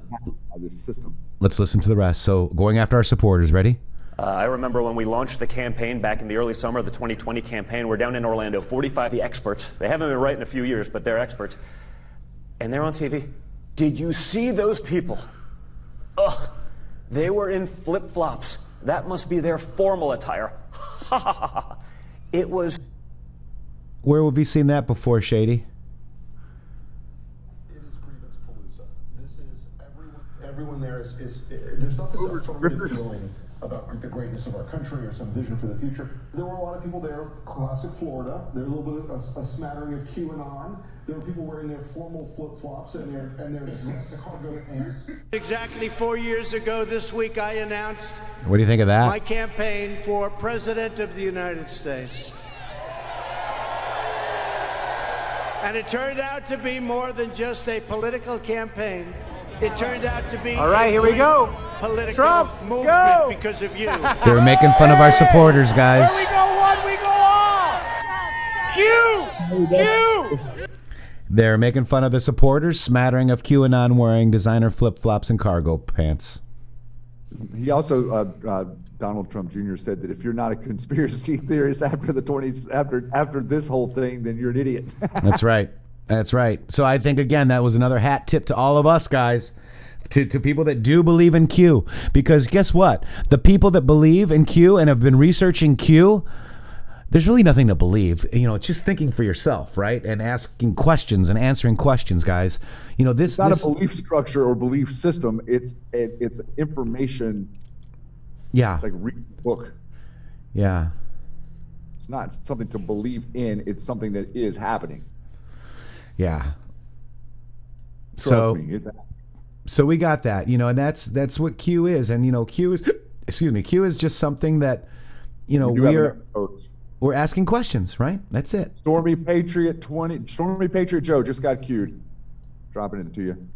let's listen to the rest. So going after our supporters. Ready? I remember when we launched the campaign back in the early summer, the 2020 campaign. We're down in Orlando, 45 the experts. They haven't been right in a few years, but they're experts. And they're on TV. Did you see those people? Ugh, they were in flip-flops. That must be their formal attire. Ha ha ha ha. It was... Where have we seen that before, Shady? It is grievance palooza. This is everyone there is there's not this affirmative feeling about the greatness of our country or some vision for the future. There were a lot of people there, classic Florida. There's a little bit of a smattering of QAnon. There were people wearing their formal flip-flops and their dress cargo ants. Exactly 4 years ago this week, I announced what do you think of that? My campaign for President of the United States. And it turned out to be more than just a political campaign. It turned out to be all right, here we go. Political Trump, movement go. Because of you. They were making fun of our supporters, guys. Here we go, one, we go all. Q. They're making fun of the supporters, smattering of QAnon wearing designer flip-flops and cargo pants. He also, Donald Trump Jr. said that if you're not a conspiracy theorist after the 20s, after this whole thing, then you're an idiot. That's right. That's right. So I think, again, that was another hat tip to all of us, guys, to people that do believe in Q. Because guess what? The people that believe in Q and have been researching Q, there's really nothing to believe. You know, it's just thinking for yourself, right? And asking questions and answering questions, guys. You know, it's not a belief structure or belief system. It's information. Yeah. It's like read a book. Yeah. It's not something to believe in. It's something that is happening. Yeah. Trust me. So we got that, you know, and that's what Q is. And, you know, Q is just something that, you know, we're asking questions, right? That's it. Stormy Patriot Joe just got queued. Dropping it to you.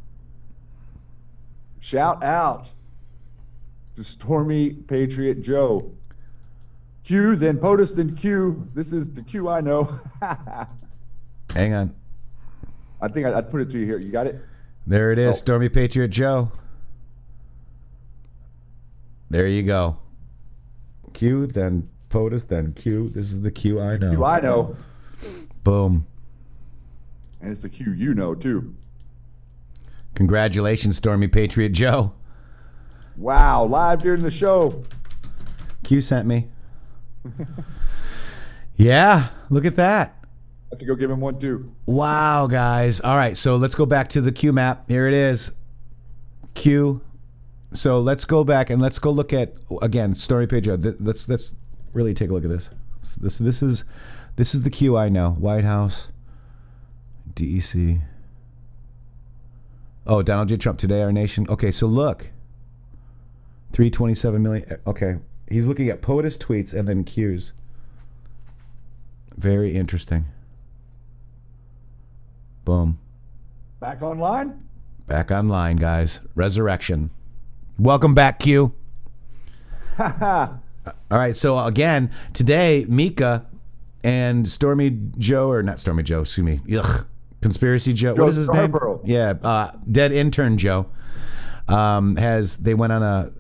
Shout out to Stormy Patriot Joe. Q, then POTUS, then Q. This is the Q I know. Hang on. I think I put it to you here. You got it? There it is, Stormy Patriot Joe. There you go. Q, then POTUS, then Q. This is the Q I know. Q I know. Boom. And it's the Q you know, too. Congratulations, Stormy Patriot Joe. Wow, live during the show. Q sent me. Yeah, look at that. I have to go give him one, too. Wow, guys. All right, so let's go back to the Q map. Here it is. Q. So let's go back and let's go look at, again, Stormy Patriot Joe. Let's really take a look at this. This is the Q I know. White House, DEC. Oh, Donald J. Trump, Today, Our Nation. Okay, so look. 327 million. Okay, he's looking at POTUS tweets and then Q's. Very interesting. Boom. Back online? Back online, guys. Resurrection. Welcome back, Q. All right, so again, today, Mika and Stormy Joe, or not Stormy Joe, excuse me. Ugh. Conspiracy Joe. What is his name? Yeah, dead intern Joe. They went on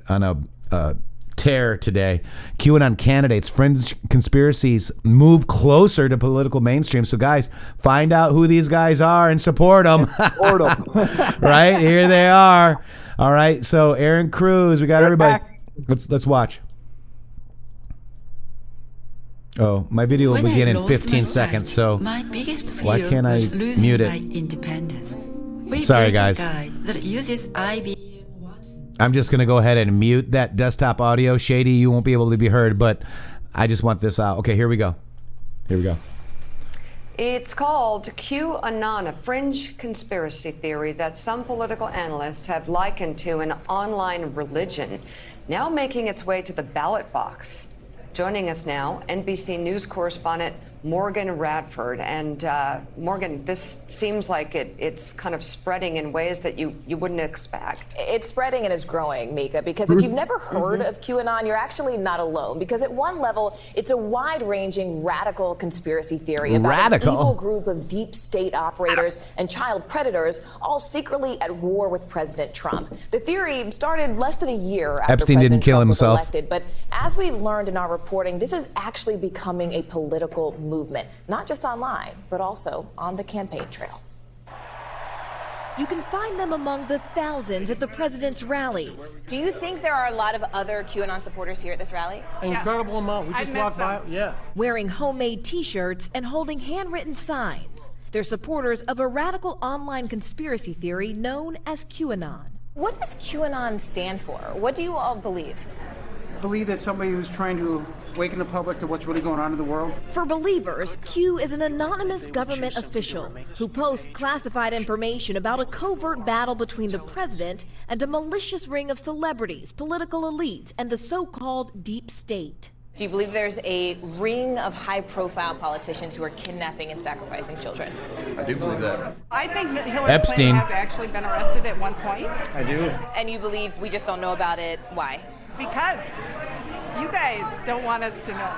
a tear today. QAnon candidates, fringe conspiracies move closer to political mainstream. So guys, find out who these guys are and support them. Support them. Right here they are. All right. So Aaron Cruz, we got everybody. Let's watch. Oh, my video will begin in 15 seconds, so why can't I mute it? Sorry, guys. I'm just going to go ahead and mute that desktop audio. Shady, you won't be able to be heard, but I just want this out. Okay, here we go. Here we go. It's called QAnon, a fringe conspiracy theory that some political analysts have likened to an online religion, now making its way to the ballot box. Joining us now, NBC News correspondent Morgan Radford. And Morgan, this seems like it's kind of spreading in ways that you wouldn't expect. It's spreading and is growing, Mika, because if you've never heard of QAnon, you're actually not alone. Because at one level, it's a wide-ranging radical conspiracy theory about an evil group of deep state operators and child predators, all secretly at war with President Trump. The theory started less than a year after Epstein President didn't kill Trump himself. was elected. But as we've learned in our reporting, this is actually becoming a political movement, not just online, but also on the campaign trail. You can find them among the thousands at the president's rallies. Do you think there are a lot of other QAnon supporters here at this rally? An incredible amount. We just walked by. Yeah. Wearing homemade t-shirts and holding handwritten signs. They're supporters of a radical online conspiracy theory known as QAnon. What does QAnon stand for? What do you all believe? Believe that somebody who's trying to awaken the public to what's really going on in the world. For believers, Q is an anonymous government official who posts classified information about a covert battle between the president and a malicious ring of celebrities, political elites, and the so-called deep state. Do you believe there's a ring of high-profile politicians who are kidnapping and sacrificing children? I do believe that. I think that Hillary Epstein Clinton has actually been arrested at one point. I do. And you believe we just don't know about it? Why? Because you guys don't want us to know.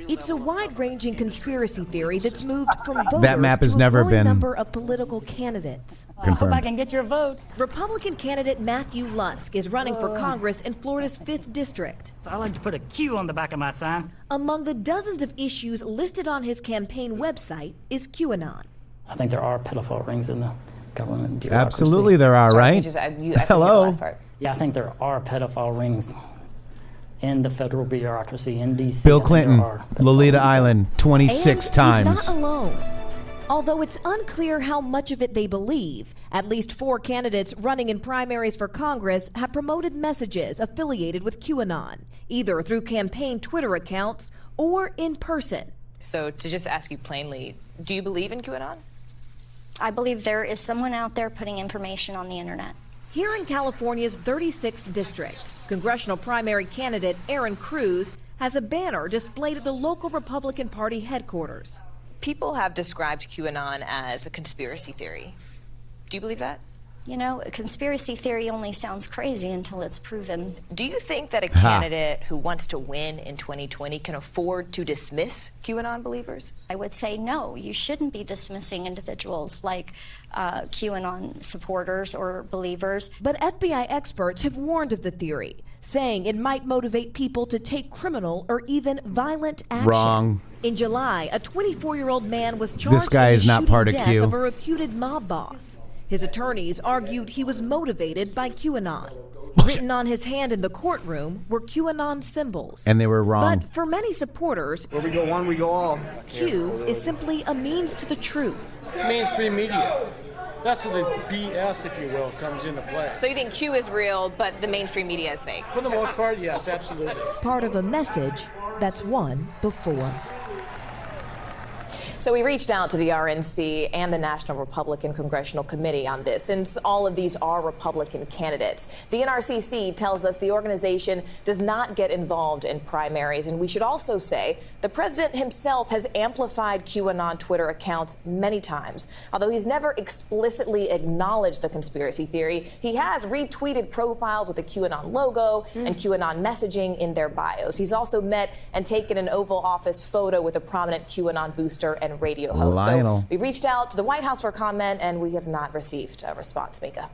It's a wide-ranging conspiracy theory that's moved from voters That map has to never a growing been number of political candidates. confirmed. I hope I can get your vote. Republican candidate Matthew Lusk is running for Congress in Florida's 5th District. So I like to put a Q on the back of my sign. Among the dozens of issues listed on his campaign website is QAnon. I think there are pedophile rings in government bureaucracy. Absolutely there are, right? Hello. Yeah, I think there are pedophile rings in the federal bureaucracy in D.C. Bill Clinton, Lolita Island, 26 times. He's not alone. Although it's unclear how much of it they believe, at least 4 candidates running in primaries for Congress have promoted messages affiliated with QAnon, either through campaign Twitter accounts or in person. So to just ask you plainly, do you believe in QAnon? I believe there is someone out there putting information on the internet. Here in California's 36th district, congressional primary candidate Aaron Cruz has a banner displayed at the local Republican Party headquarters. People have described QAnon as a conspiracy theory. Do you believe that? You know, a conspiracy theory only sounds crazy until it's proven. Do you think that a candidate who wants to win in 2020 can afford to dismiss QAnon believers? I would say no. You shouldn't be dismissing individuals like QAnon supporters or believers. But FBI experts have warned of the theory, saying it might motivate people to take criminal or even violent action. Wrong. In July, a 24-year-old man was charged This guy with is not shooting part of death Q. of a reputed mob boss. His attorneys argued he was motivated by QAnon. Written on his hand in the courtroom were QAnon symbols. And they were wrong. But for many supporters, where we go one, we go all. Q is simply a means to the truth. Mainstream media. That's where the BS, if you will, comes into play. So you think Q is real, but the mainstream media is fake? For the most part, yes, absolutely. Part of a message that's won before. So we reached out to the RNC and the National Republican Congressional Committee on this, since all of these are Republican candidates. The NRCC tells us the organization does not get involved in primaries. And we should also say the president himself has amplified QAnon Twitter accounts many times. Although he's never explicitly acknowledged the conspiracy theory, he has retweeted profiles with the QAnon logo and QAnon messaging in their bios. He's also met and taken an Oval Office photo with a prominent QAnon booster and radio host. Lionel. So we reached out to the White House for a comment, and we have not received a response, Mika.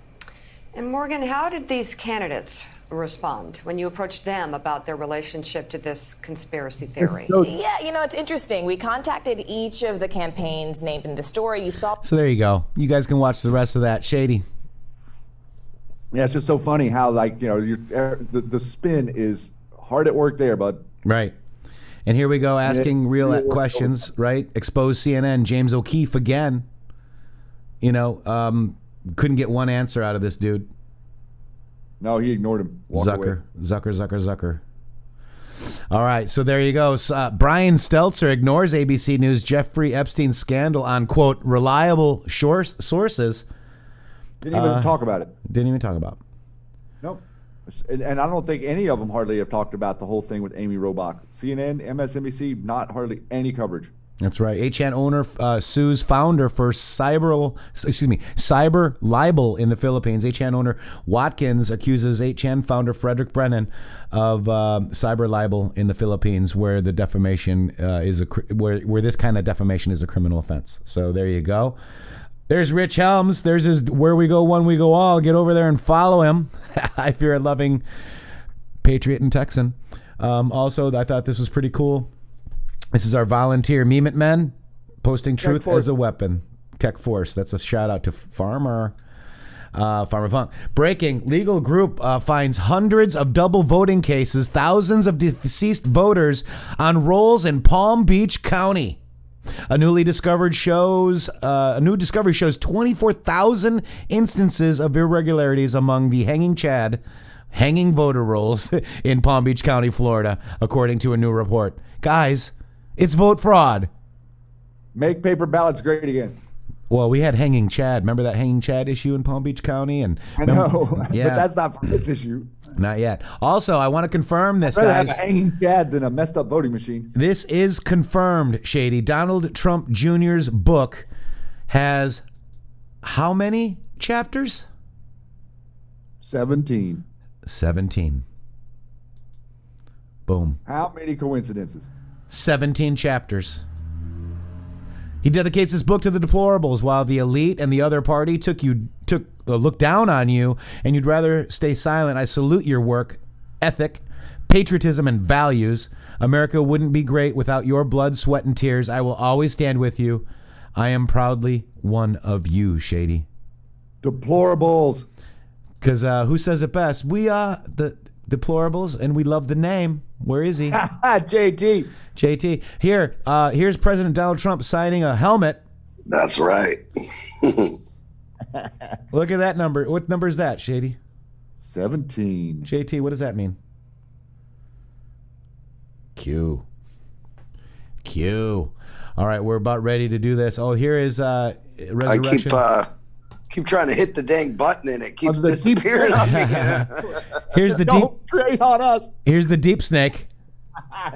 And Morgan, how did these candidates respond when you approached them about their relationship to this conspiracy theory? Yeah, you know, it's interesting. We contacted each of the campaigns named in the story. You saw. So there you go. You guys can watch the rest of that. Shady. Yeah, it's just so funny how, like, you know, the spin is hard at work there, bud. Right. And here we go, asking real questions, right? Expose CNN, James O'Keefe again. You know, couldn't get one answer out of this dude. No, he ignored him. Zucker. All right, so there you go. Brian Stelter ignores ABC News Jeffrey Epstein scandal on, quote, reliable sources. Didn't even talk about it. Didn't even talk about it. Nope. And I don't think any of them hardly have talked about the whole thing with Amy Robach. CNN, MSNBC, not hardly any coverage. That's right. 8chan owner sues founder for cyber libel in the Philippines. 8chan owner Watkins accuses 8chan founder Frederick Brennan of cyber libel in the Philippines, where the defamation where this kind of defamation is a criminal offense. So there you go. There's Rich Helms. There's his Where We Go One, We Go All. Get over there and follow him if you're a loving Patriot and Texan. Also, I thought this was pretty cool. This is our volunteer Meme It Men posting truth as a weapon. Keck Force. That's a shout out to Farmer Funk. Breaking. Legal group finds hundreds of double voting cases, thousands of deceased voters on rolls in Palm Beach County. A new discovery shows 24,000 instances of irregularities among the hanging voter rolls in Palm Beach County, Florida, according to a new report. Guys, it's vote fraud. Make paper ballots great again. Well, we had Hanging Chad. Remember that Hanging Chad issue in Palm Beach County? And I know, yeah. But that's not for this issue. Not yet. Also, I want to confirm this, I'd rather guys. have a hanging Chad than a messed up voting machine. This is confirmed, Shady. Donald Trump Jr.'s book has how many chapters? 17. 17. Boom. How many coincidences? 17 chapters. He dedicates his book to the deplorables, while the elite and the other party look down on you, and you'd rather stay silent. I salute your work, ethic, patriotism, and values. America wouldn't be great without your blood, sweat, and tears. I will always stand with you. I am proudly one of you, Shady. Deplorables. Because who says it best? We are the Deplorables, and we love the name. Where is he? JT. JT. Here's President Donald Trump signing a helmet. That's right. Look at that number. What number is that, Shady? 17. JT, what does that mean? Q. All right, we're about ready to do this. Oh, here is Resurrection. I keep trying to hit the dang button and it keeps disappearing on me. Here's the Don't trade on us. Here's the deep snake.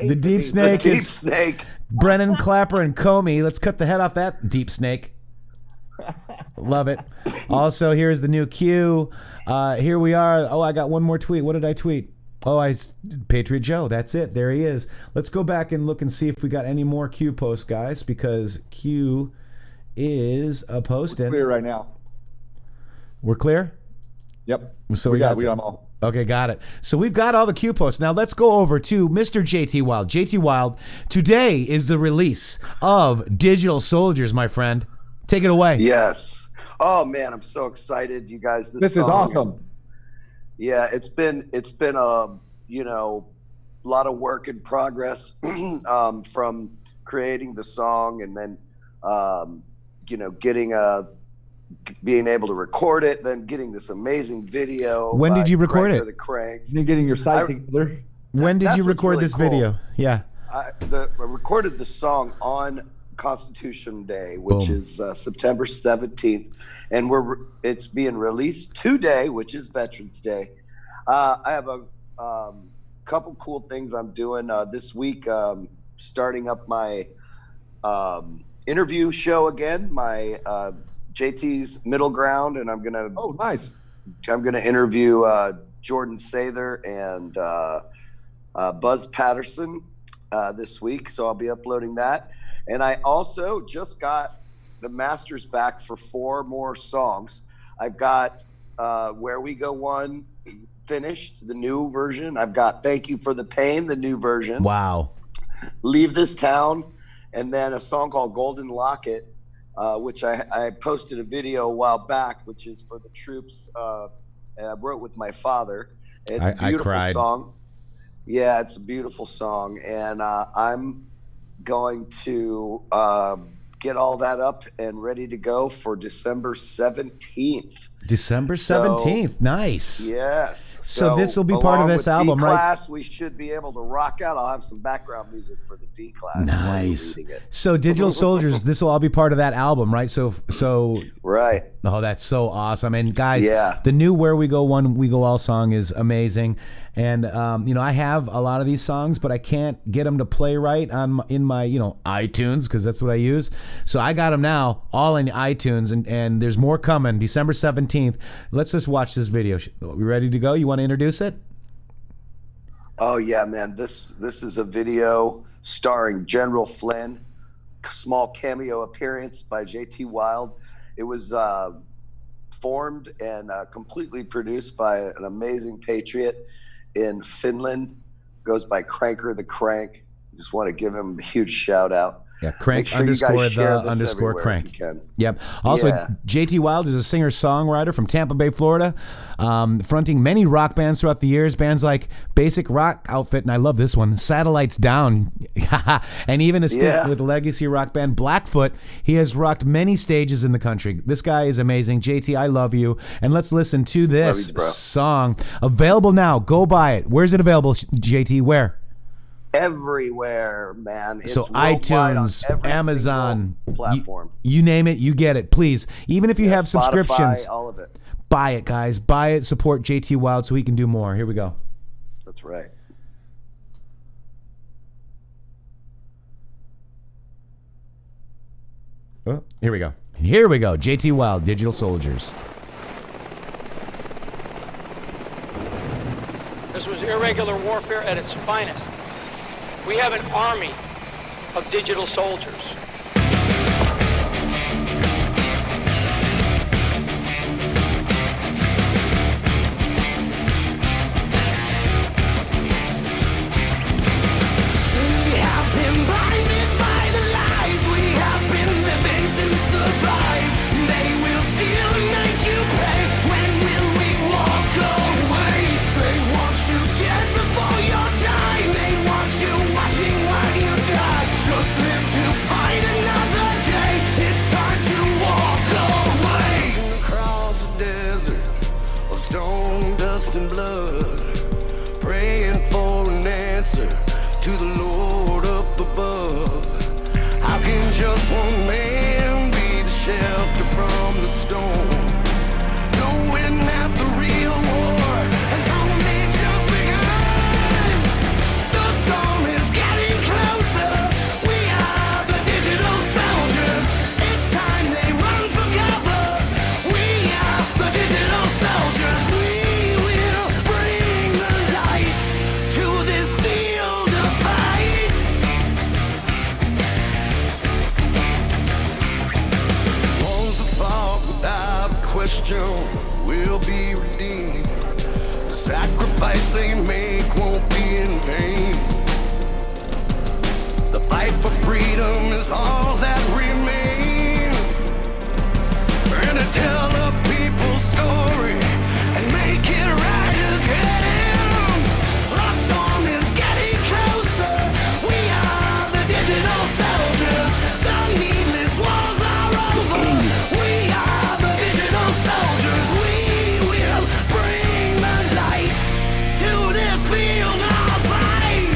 The deep snake The is deep snake. Brennan, Clapper, and Comey. Let's cut the head off that deep snake. Love it. Also, here's the new Q. Here we are. Oh, I got one more tweet. What did I tweet? Oh, Patriot Joe. That's it. There he is. Let's go back and look and see if we got any more Q posts, guys, because Q is a posting. We're clear right now. We're clear? Yep. So we got them all. Okay, got it. So we've got all the Q posts. Now let's go over to Mr. JT Wild. JT Wild, today is the release of Digital Soldiers, my friend. Take it away. Yes. Oh man, I'm so excited, you guys. This is awesome. Yeah, it's been a lot of work in progress from creating the song and then being able to record it, then getting this amazing video. When did you record it? The Crank. You're getting your site together. When did you record this video? Yeah. I recorded the song on Constitution Day, which is September 17th, and it's being released today, which is Veterans Day. I have a couple cool things I'm doing this week. Starting up my interview show again, my JT's Middle Ground, and I'm gonna interview Jordan Sather and Buzz Patterson this week, so I'll be uploading that. And I also just got the masters back for 4 more songs. I've got Where We Go One finished, the new version. I've got Thank You for the Pain, the new version. Wow. Leave This Town, and then a song called Golden Locket, which I posted a video a while back, which is for the troops. I wrote with my father. It's a beautiful song. Yeah, it's a beautiful song, and I'm going to get all that up and ready to go for December 17th. December 17th. Nice. Yes. So this will be part of this album, right? D-Class, we should be able to rock out. I'll have some background music for the D-Class. Nice. So Digital Soldiers, this will all be part of that album, right? So right. Oh, that's so awesome. And guys, the new Where We Go One, We Go All song is amazing. And I have a lot of these songs, but I can't get them to play right in my iTunes, because that's what I use. So I got them now all in iTunes, and there's more coming. December 17th. Let's just watch this video. Are we ready to go? You want to introduce it? Oh yeah, man. This is a video starring General Flynn. Small cameo appearance by JT Wild. It was formed and completely produced by an amazing patriot in Finland. Goes by Cranker the Crank. Just want to give him a huge shout out. Yeah, Crank Make sure you guys share this _ everywhere Crank. if you can. Yep. Also, Yeah. JT Wild is a singer-songwriter from Tampa Bay, Florida, fronting many rock bands throughout the years. Bands like Basic Rock Outfit, and I love this one, Satellites Down, and even a stint with legacy rock band Blackfoot. He has rocked many stages in the country. This guy is amazing. JT, I love you. And let's listen to this song. Available now. Go buy it. Where's it available, JT? Where? Everywhere, man. It's so worldwide on iTunes, every Amazon, single platform. You name it, you get it. Please, even if you have Spotify, subscriptions, all of it. buy it, guys. Buy it. Support JT Wild so he can do more. Here we go. That's right. Oh, here we go. Here we go. JT Wild, Digital Soldiers. This was irregular warfare at its finest. We have an army of digital soldiers. They will still make you pay. and blood, praying for an answer to the Lord up above. How can just one man be the shelter from the storm, knowing that the real war has only just begun? The storm is getting closer. We are the digital soldiers. It's time they run for cover. We are the digital soldiers. We will bring the light to this field of fight. Ones that fought without question will be redeemed. The sacrifice they make won't be in vain. The fight for freedom is all that remains. We're gonna tell the people's story and make it right again. The storm is getting closer. We are the digital soldiers. The needless wars are over. We are the digital soldiers. We will bring the light to this field of fight.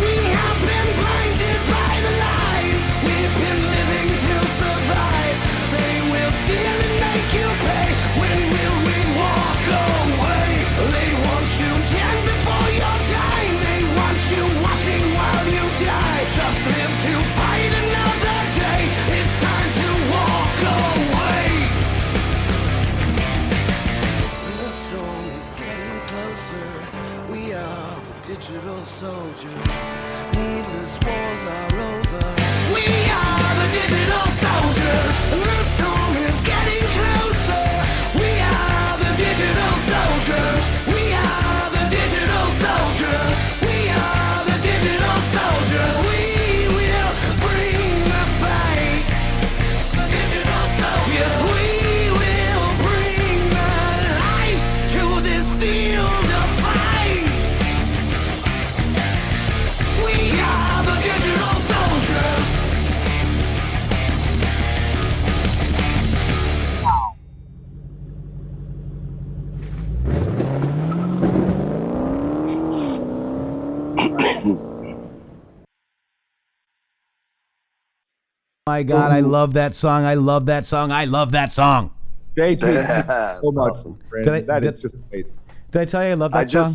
We have been blinded by the lies. We've been living to survive. They will steal and make you pay. When will we walk away? They want you dead before your time. They want you watching while you die. Just live to fight another day. It's time to walk away. The storm is getting closer. We are the digital soldiers. Needless wars are over. We are the digital soldiers. The storm is getting closer. We are the digital soldiers. We are the digital soldiers. We are the digital soldiers. We will bring the fight. The digital soldiers. Yes, we will bring the light to this field of fight. We are the digital soldiers. My God, I love that song. I love that song. I love that song. JT, so much. awesome. Brandon. That is just amazing. Did I tell you I love that song?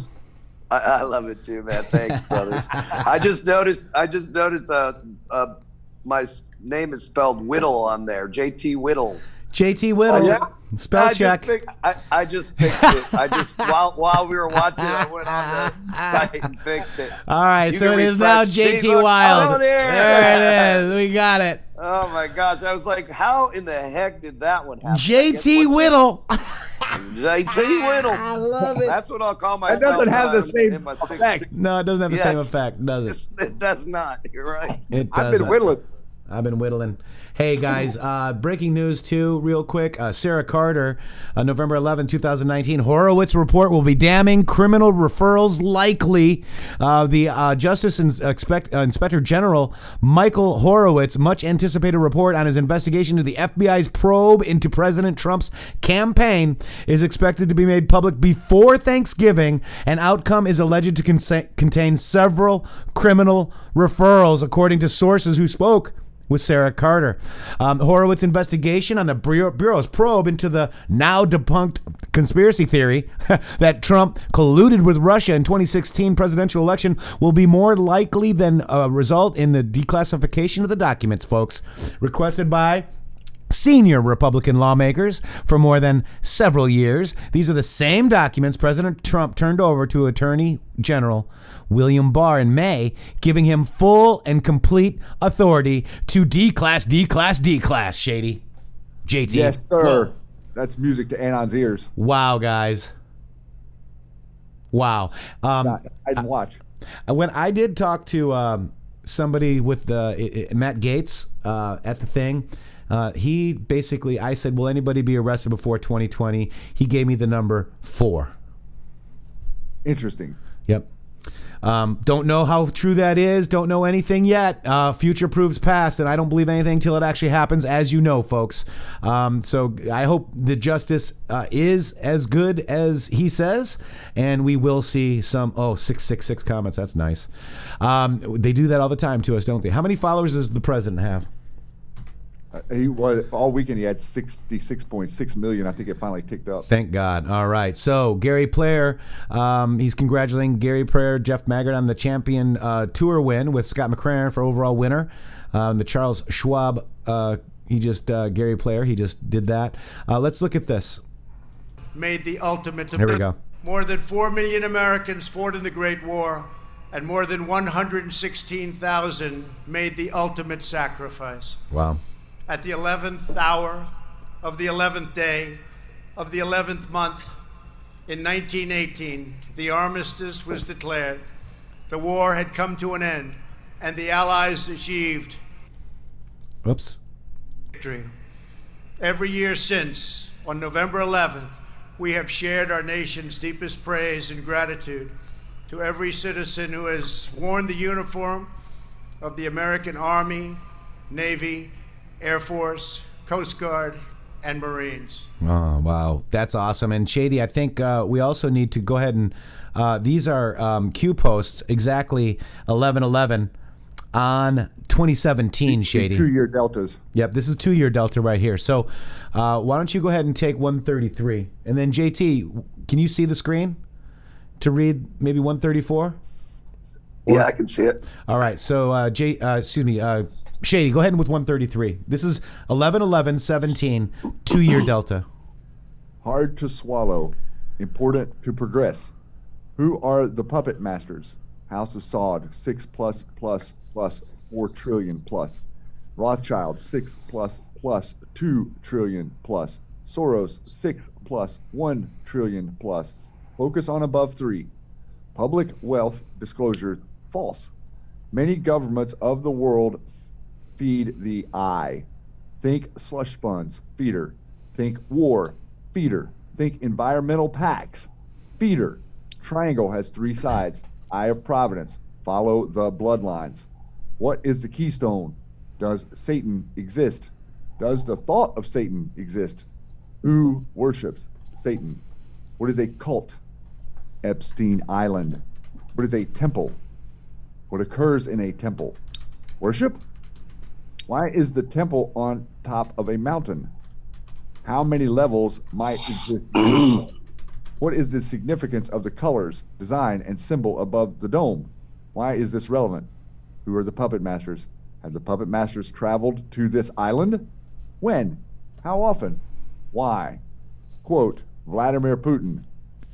I love it too, man. Thanks, brothers. I just noticed. My name is spelled Whittle on there. JT Whittle. JT Whittle. Spell check. I just fixed it. I just while we were watching, I went on the site and fixed it. All right, You so can it is now refresh. See, JT look. Wild. Oh, there it is. We got it. Oh my gosh! I was like, how in the heck did that one happen? JT Whittle. JT Whittle. I love it. That's what I'll call That myself. doesn't have the in same my sixth- effect. No, it doesn't have the same Yes. effect, does it? It does not. You're right. It I've does. been whittling. I've been whittling. Hey, guys, breaking news, too, real quick. Sarah Carter, November 11, 2019. Horowitz report will be damning. Criminal referrals likely. The Justice Inspector General Michael Horowitz, much anticipated report on his investigation into the FBI's probe into President Trump's campaign is expected to be made public before Thanksgiving. An outcome is alleged to contain several criminal referrals, according to sources who spoke with Sarah Carter. Horowitz investigation on the Bureau's probe into the now debunked conspiracy theory that Trump colluded with Russia in 2016 presidential election will be more likely than result in the declassification of the documents, folks. Requested by senior Republican lawmakers for more than several years. These are the same documents President Trump turned over to Attorney General William Barr in May, giving him full and complete authority to declass, Shady. JT. Yes, sir. Whoa. That's music to Anon's ears. Wow, guys. Wow. I didn't watch. When I did talk to somebody with Matt Gaetz at the thing, he basically, I said, will anybody be arrested before 2020? He gave me the number 4. Interesting. Yep. Don't know how true that is. Don't know anything yet. Future proves past, and I don't believe anything till it actually happens, as you know, folks. So I hope the justice is as good as he says, and we will see some 666 comments. That's nice. They do that all the time to us, don't they? How many followers does the president have? He was all weekend. He had 66.6 million. I think it finally ticked up. Thank God. All right. So Gary Player, he's congratulating Gary Player, Jeff Maggard on the champion tour win with Scott McCrary for overall winner. The Charles Schwab, Gary Player, he just did that. Let's look at this. Made the ultimate. Here we go. More than 4 million Americans fought in the Great War, and more than 116,000 made the ultimate sacrifice. Wow. At the 11th hour of the 11th day of the 11th month in 1918, the armistice was declared. The war had come to an end, and the Allies achieved victory. Every year since, on November 11th, we have shared our nation's deepest praise and gratitude to every citizen who has worn the uniform of the American Army, Navy, Air Force, Coast Guard, and Marines. Oh, wow. That's awesome. And Shady, I think we also need to go ahead and these are Q posts exactly 11/11 on 2017, Shady. 2-year deltas. Yep, this is 2-year delta right here. So why don't you go ahead and take 133. And then JT, can you see the screen to read maybe 134? Yeah, I can see it. All right, so Shady, go ahead with 133. This is 11/11/17, 2-year delta. Hard to swallow, important to progress. Who are the puppet masters? House of Saud, 6 plus 4 trillion plus. Rothschild, 6 plus 2 trillion plus. Soros, 6 plus 1 trillion plus. Focus on above 3. Public wealth disclosure, false. Many governments of the world feed the eye. Think slush funds, feeder. Think war, feeder. Think environmental pacts, feeder. Triangle has 3 sides. Eye of Providence, follow the bloodlines. What is the keystone? Does Satan exist? Does the thought of Satan exist? Who worships Satan? What is a cult? Epstein Island. What is a temple? What occurs in a temple? Worship? Why is the temple on top of a mountain? How many levels might exist? What is the significance of the colors, design, and symbol above the dome? Why is this relevant? Who are the puppet masters? Have the puppet masters traveled to this island? When? How often? Why? Quote, Vladimir Putin,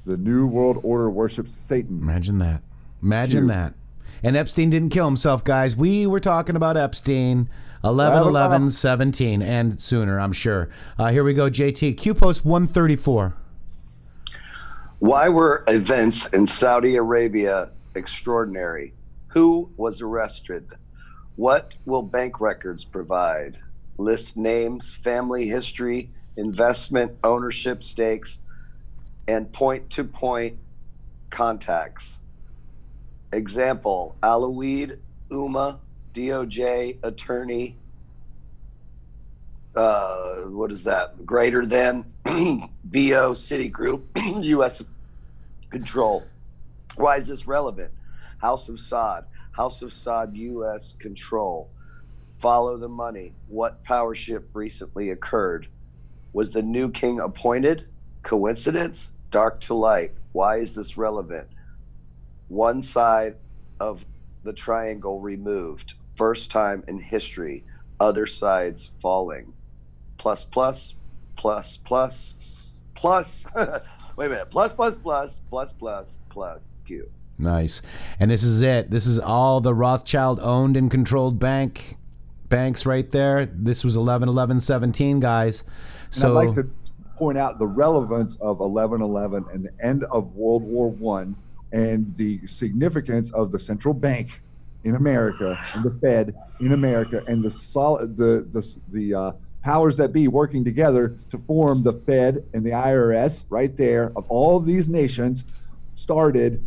the New World Order worships Satan. Imagine that. Imagine that. And Epstein didn't kill himself, guys. We were talking about Epstein. 11/11/17 and sooner, I'm sure. Here we go, JT. Q post 134. Why were events in Saudi Arabia extraordinary? Who was arrested? What will bank records provide? List names, family history, investment, ownership stakes, and point-to-point contacts. Example, Alaweed, Uma, DOJ, attorney, what is that? Greater than, BO, Citigroup, U.S. control. Why is this relevant? House of Saud, U.S. control. Follow the money. What power shift recently occurred? Was the new king appointed? Coincidence? Dark to light. Why is this relevant? One side of the triangle removed. First time in history. Other sides falling. Plus, plus, plus, plus, plus. Wait a minute. Plus, plus, plus, plus, plus, plus, Q. Nice. And this is it. This is all the Rothschild owned and controlled banks right there. This was 11/11/17, guys. So I'd like to point out the relevance of 11/11 and the end of World War I and the significance of the central bank in America and the Fed in America and the powers that be working together to form the Fed and the IRS right there of all of these nations started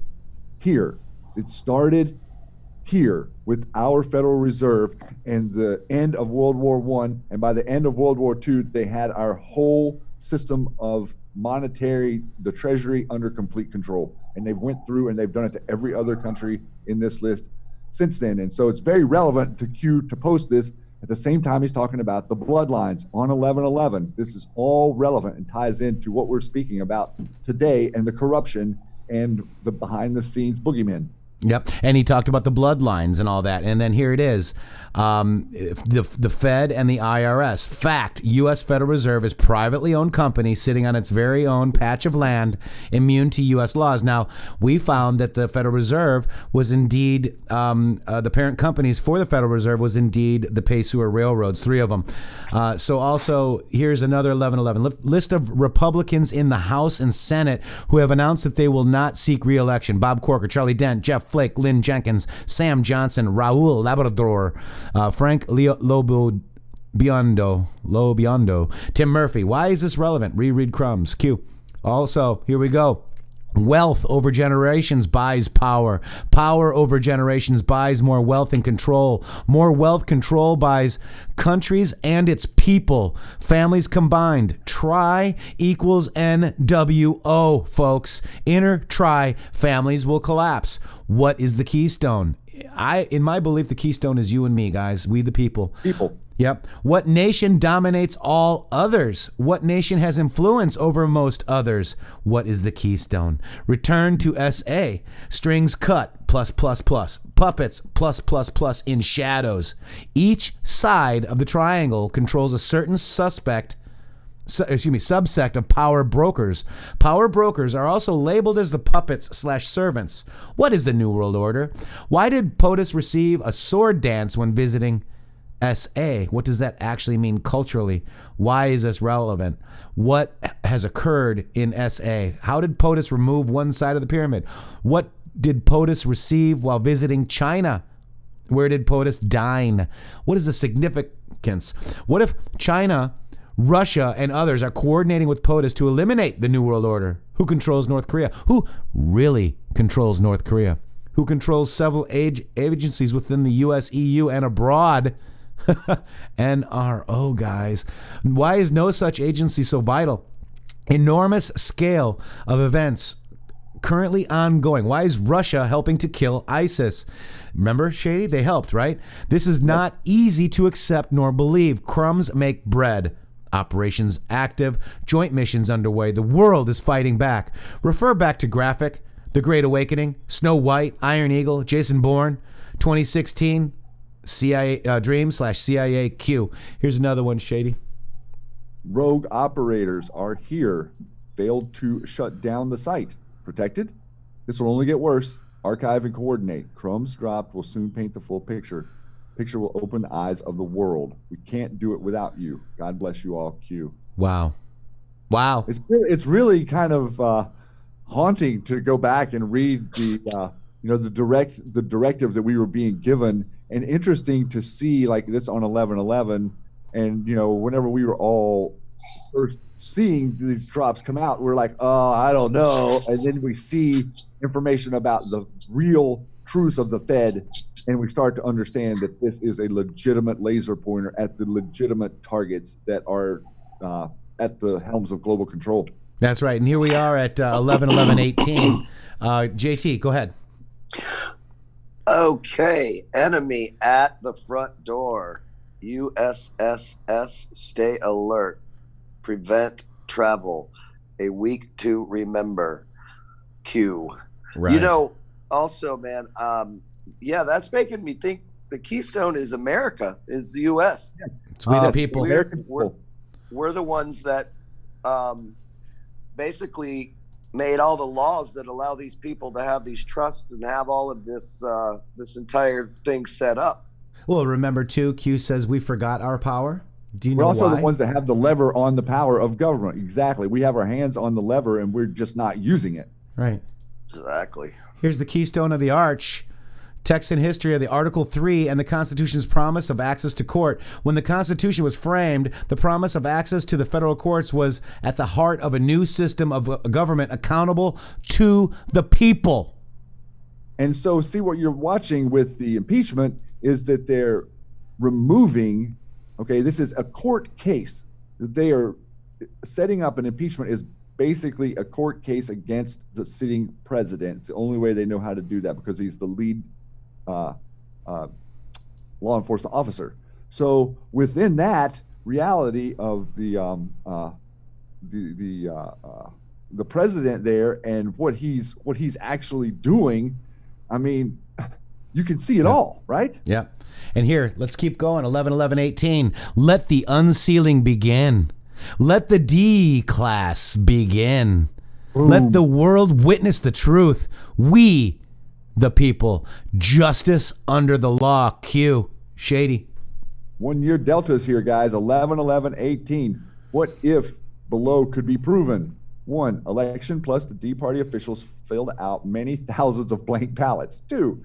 here. It started here with our Federal Reserve and the end of World War I. And by the end of World War II, they had our whole system of the Treasury under complete control. And they went through and they've done it to every other country in this list since then. And so it's very relevant to Q to post this at the same time he's talking about the bloodlines on 11/11. This is all relevant and ties into what we're speaking about today and the corruption and the behind the scenes boogeymen. Yep, and he talked about the bloodlines and all that, and then here it is, the Fed and the IRS. Fact: U.S. Federal Reserve is privately owned company sitting on its very own patch of land, immune to U.S. laws. Now, we found that the Federal Reserve was indeed the parent companies for the Federal Reserve was indeed the Pay-Sewer Railroads, 3 of them. So also here's another 11/11 list of Republicans in the House and Senate who have announced that they will not seek re-election: Bob Corker, Charlie Dent, Jeff Flake, Lynn Jenkins, Sam Johnson, Raul Labrador, Frank Lo Biondo, Tim Murphy. Why is this relevant? Reread Crumbs. Q. Also, here we go. Wealth over generations buys power. Power over generations buys more wealth and control. More wealth control buys countries and its people. Families combined. Tri equals NWO, folks. Inner tri families will collapse. What is the keystone? In my belief, the keystone is you and me, guys. We the people. People. Yep. What nation dominates all others? What nation has influence over most others? What is the keystone? Return to SA. Strings cut, plus, plus, plus. Puppets, plus, plus, plus in shadows. Each side of the triangle controls a certain subsect of power brokers. Power brokers are also labeled as the puppets/servants. What is the New World Order? Why did POTUS receive a sword dance when visiting SA? What does that actually mean culturally? Why is this relevant? What has occurred in SA? How did POTUS remove one side of the pyramid? What did POTUS receive while visiting China? Where did POTUS dine? What is the significance? What if China, Russia, and others are coordinating with POTUS to eliminate the New World Order? Who controls North Korea? Who really controls North Korea? Who controls several agencies within the US, EU, and abroad? NRO, guys. Why is no such agency so vital? Enormous scale of events currently ongoing. Why is Russia helping to kill ISIS? Remember, Shady? They helped, right? This is not easy to accept nor believe. Crumbs make bread. Operations active. Joint missions underway. The world is fighting back. Refer back to Graphic, The Great Awakening, Snow White, Iron Eagle, Jason Bourne, 2016, CIA Dream/CIA Q. Here's another one, Shady. Rogue operators are here. Failed to shut down the site. Protected? This will only get worse. Archive and coordinate. Crumbs dropped will soon paint the full picture. Picture will open the eyes of the world. We can't do it without you. God bless you all, Q. Wow. Wow. It's really kind of haunting to go back and read the directive that we were being given, and interesting to see like this on 11/11. And whenever we were all first seeing these drops come out, we're like, oh, I don't know. And then we see information about the real truth of the Fed, and we start to understand that this is a legitimate laser pointer at the legitimate targets that are at the helms of global control. That's right. And here we are at 11/11/18. JT, go ahead. Okay. Enemy at the front door. USSS, stay alert. Prevent travel. A week to remember. Q. Right. Also, man, that's making me think the keystone is America, is the U.S. It's we the people. We're the ones that basically made all the laws that allow these people to have these trusts and have all of this entire thing set up. Well, remember too, Q says we forgot our power. Do you know We're also why? the ones that have the lever on the power of government. Exactly. We have our hands on the lever and we're just not using it. Right. Exactly. Here's the keystone of the arch. Text and history of the Article 3 and the Constitution's promise of access to court. When the Constitution was framed, the promise of access to the federal courts was at the heart of a new system of government accountable to the people. And so see what you're watching with the impeachment is that they're removing, okay, this is a court case. They are setting up an impeachment is basically a court case against the sitting president. It's the only way they know how to do that because he's the lead law enforcement officer. So within that reality of the president there and what he's actually doing, I mean, you can see it all, right? Yeah. And here, let's keep going. 11-11-18. Let the unsealing begin. Let the D class begin. Boom. Let the world witness the truth. We, the people, justice under the law. Q. Shady. 1 year deltas here, guys. 11-11-18. What if below could be proven? 1, election plus the D party officials filled out many thousands of blank ballots. 2,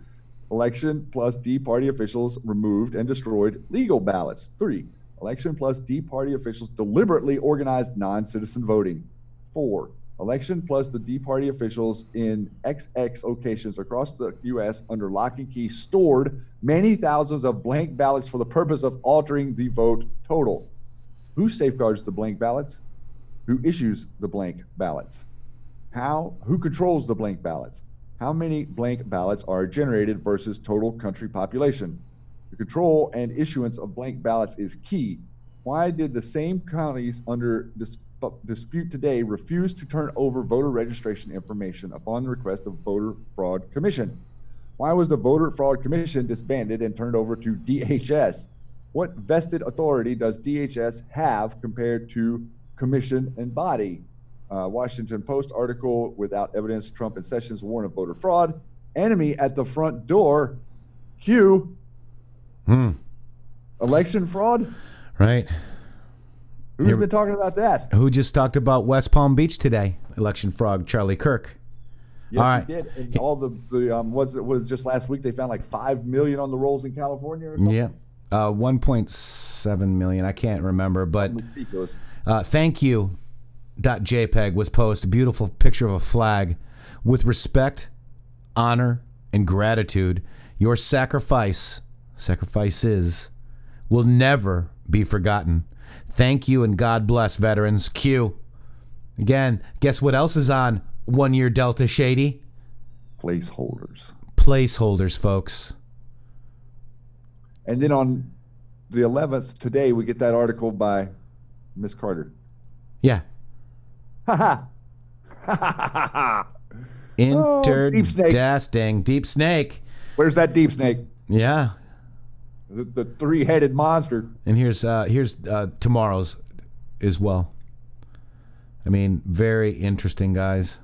election plus D party officials removed and destroyed legal ballots. 3, election plus D party officials deliberately organized non-citizen voting. 4, election plus the D party officials in XX locations across the U.S. under lock and key stored many thousands of blank ballots for the purpose of altering the vote total. Who safeguards the blank ballots? Who issues the blank ballots? Who controls the blank ballots? How many blank ballots are generated versus total country population? The control and issuance of blank ballots is key. Why did the same counties under dispute today refuse to turn over voter registration information upon the request of Voter Fraud Commission? Why was the Voter Fraud Commission disbanded and turned over to DHS? What vested authority does DHS have compared to commission and body? Washington Post article, without evidence, Trump and Sessions warn of voter fraud. Enemy at the front door. Q. Election fraud? Right. Who's been talking about that? Who just talked about West Palm Beach today? Election fraud, Charlie Kirk. Yes, all right. He did. And all the was just last week they found like 5 million on the rolls in California or something? Yeah. 1.7 million. I can't remember, but thank you. .jpg was posted. Beautiful picture of a flag. With respect, honor, and gratitude, your sacrifices will never be forgotten. Thank you and God bless, veterans. Q. Again, guess what else is on 1 year Delta, Shady? Placeholders. Placeholders, folks. And then on the 11th, today, we get that article by Miss Carter. Yeah. Ha ha. Interdesting. Deep snake. Where's that deep snake? Yeah. The three-headed monster. And here's tomorrow's as well. I mean, very interesting, guys.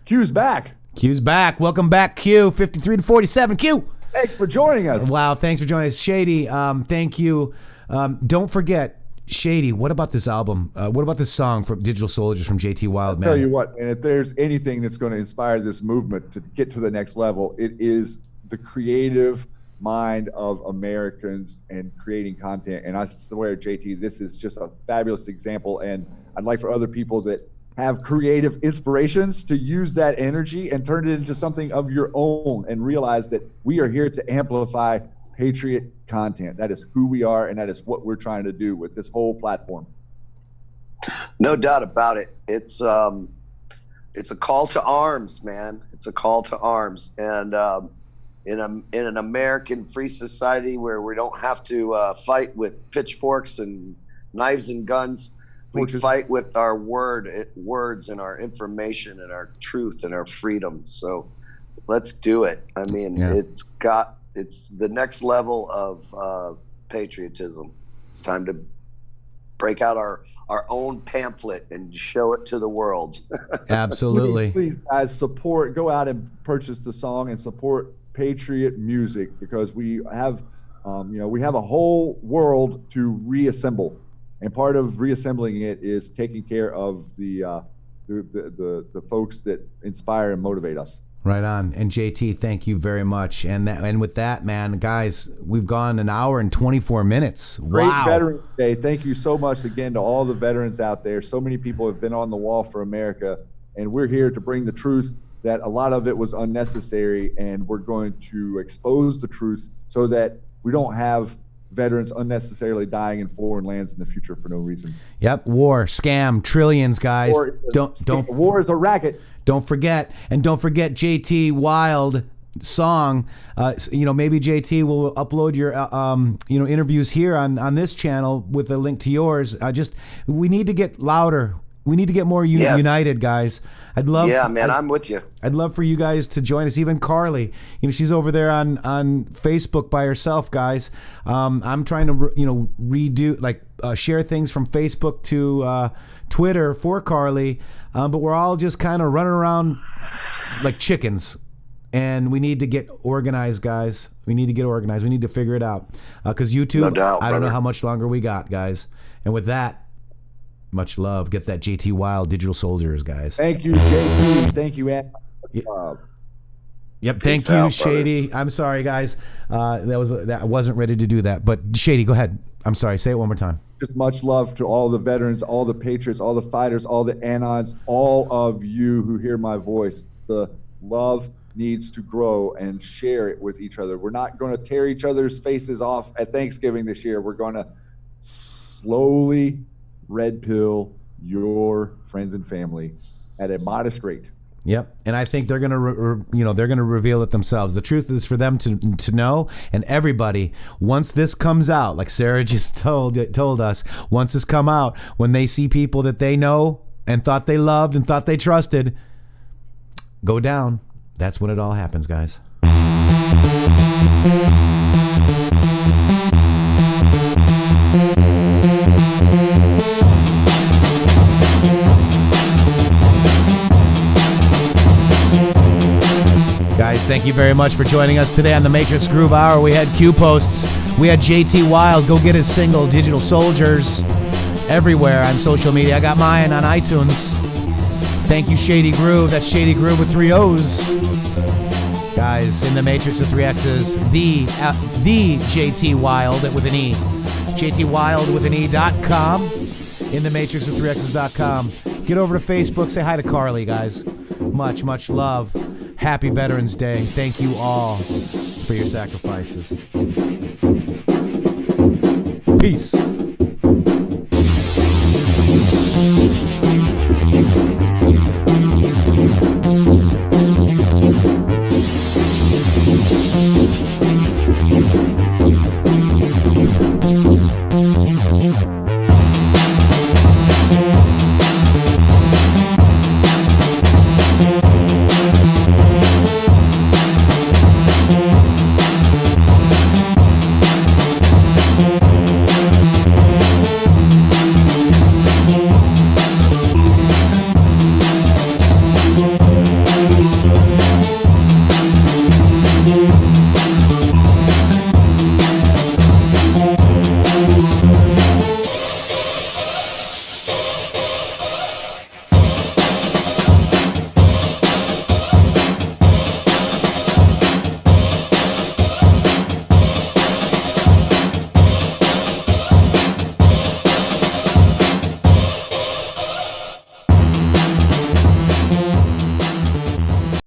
Q's back. Q's back. Welcome back, Q. 53 to 47. Q. Thanks for joining us. Wow, thanks for joining us. Shady, thank you. Don't forget, Shady, what about this album? What about this song from Digital Soldiers from JT Wild, man? I'll tell you what, and if there's anything that's going to inspire this movement to get to the next level, it is the creative mind of Americans and creating content. And I swear, JT, this is just a fabulous example. And I'd like for other people that have creative inspirations to use that energy and turn it into something of your own and realize that we are here to amplify Patriot content. That is who we are, and that is what we're trying to do with this whole platform. No doubt about it. It's a call to arms, man. It's a call to arms. And in an American free society where we don't have to fight with pitchforks and knives and guns, we fight with our words and our information and our truth and our freedom. So let's do it. I mean, it's the next level of patriotism. It's time to break out our own pamphlet and show it to the world. Absolutely. Please, guys, go out and purchase the song and support Patriot music, because we have a whole world to reassemble. And part of reassembling it is taking care of the folks that inspire and motivate us. Right on. And JT, thank you very much. And with that, man, guys, we've gone an hour and 24 minutes. Great Wow. Veterans Day. Thank you so much again to all the veterans out there. So many people have been on the wall for America, and we're here to bring the truth that a lot of it was unnecessary, and we're going to expose the truth so that we don't have veterans unnecessarily dying in foreign lands in the future for no reason. Yep, war, scam, trillions, guys. War is a racket. Don't forget JT Wilde song. Maybe JT will upload your interviews here on this channel with a link to yours. We need to get louder. We need to get more united, guys. I'm with you. I'd love for you guys to join us. Even Carly, she's over there on Facebook by herself, guys. I'm trying to redo share things from Facebook to Twitter for Carly, but we're all just kind of running around like chickens. And we need to get organized, guys. We need to get organized. We need to figure it out. Because YouTube, no doubt, I don't know how much longer we got, guys. And with that, much love. Get that JT Wilde Digital Soldiers, guys. Thank you, JT. Thank you, Ed. Yep. Thank you, Shady. I'm sorry, guys. I wasn't ready to do that. But Shady, go ahead. I'm sorry. Say it one more time. Just much love to all the veterans, all the patriots, all the fighters, all the anons, all of you who hear my voice. The love needs to grow, and share it with each other. We're not going to tear each other's faces off at Thanksgiving this year. We're going to slowly red pill your friends and family at a modest rate. Yep, and I think they're gonna, they're gonna reveal it themselves. The truth is for them to know, and everybody. Once this comes out, like Sarah just told us, once this come out, when they see people that they know and thought they loved and thought they trusted go down, that's when it all happens, guys. Guys, thank you very much for joining us today on the Matrixxx Groove Hour. We had Q posts. We had JT Wilde. Go get his single, Digital Soldiers, everywhere on social media. I got mine on iTunes. Thank you, Shady Groove. That's Shady Groove with 3 O's. Guys, in the Matrix of 3 X's, the JT Wilde with an E. JTWilde with an E.com. In the Matrix of 3 X's.com. Get over to Facebook. Say hi to Carly, guys. Much, much love. Happy Veterans Day. Thank you all for your sacrifices. Peace.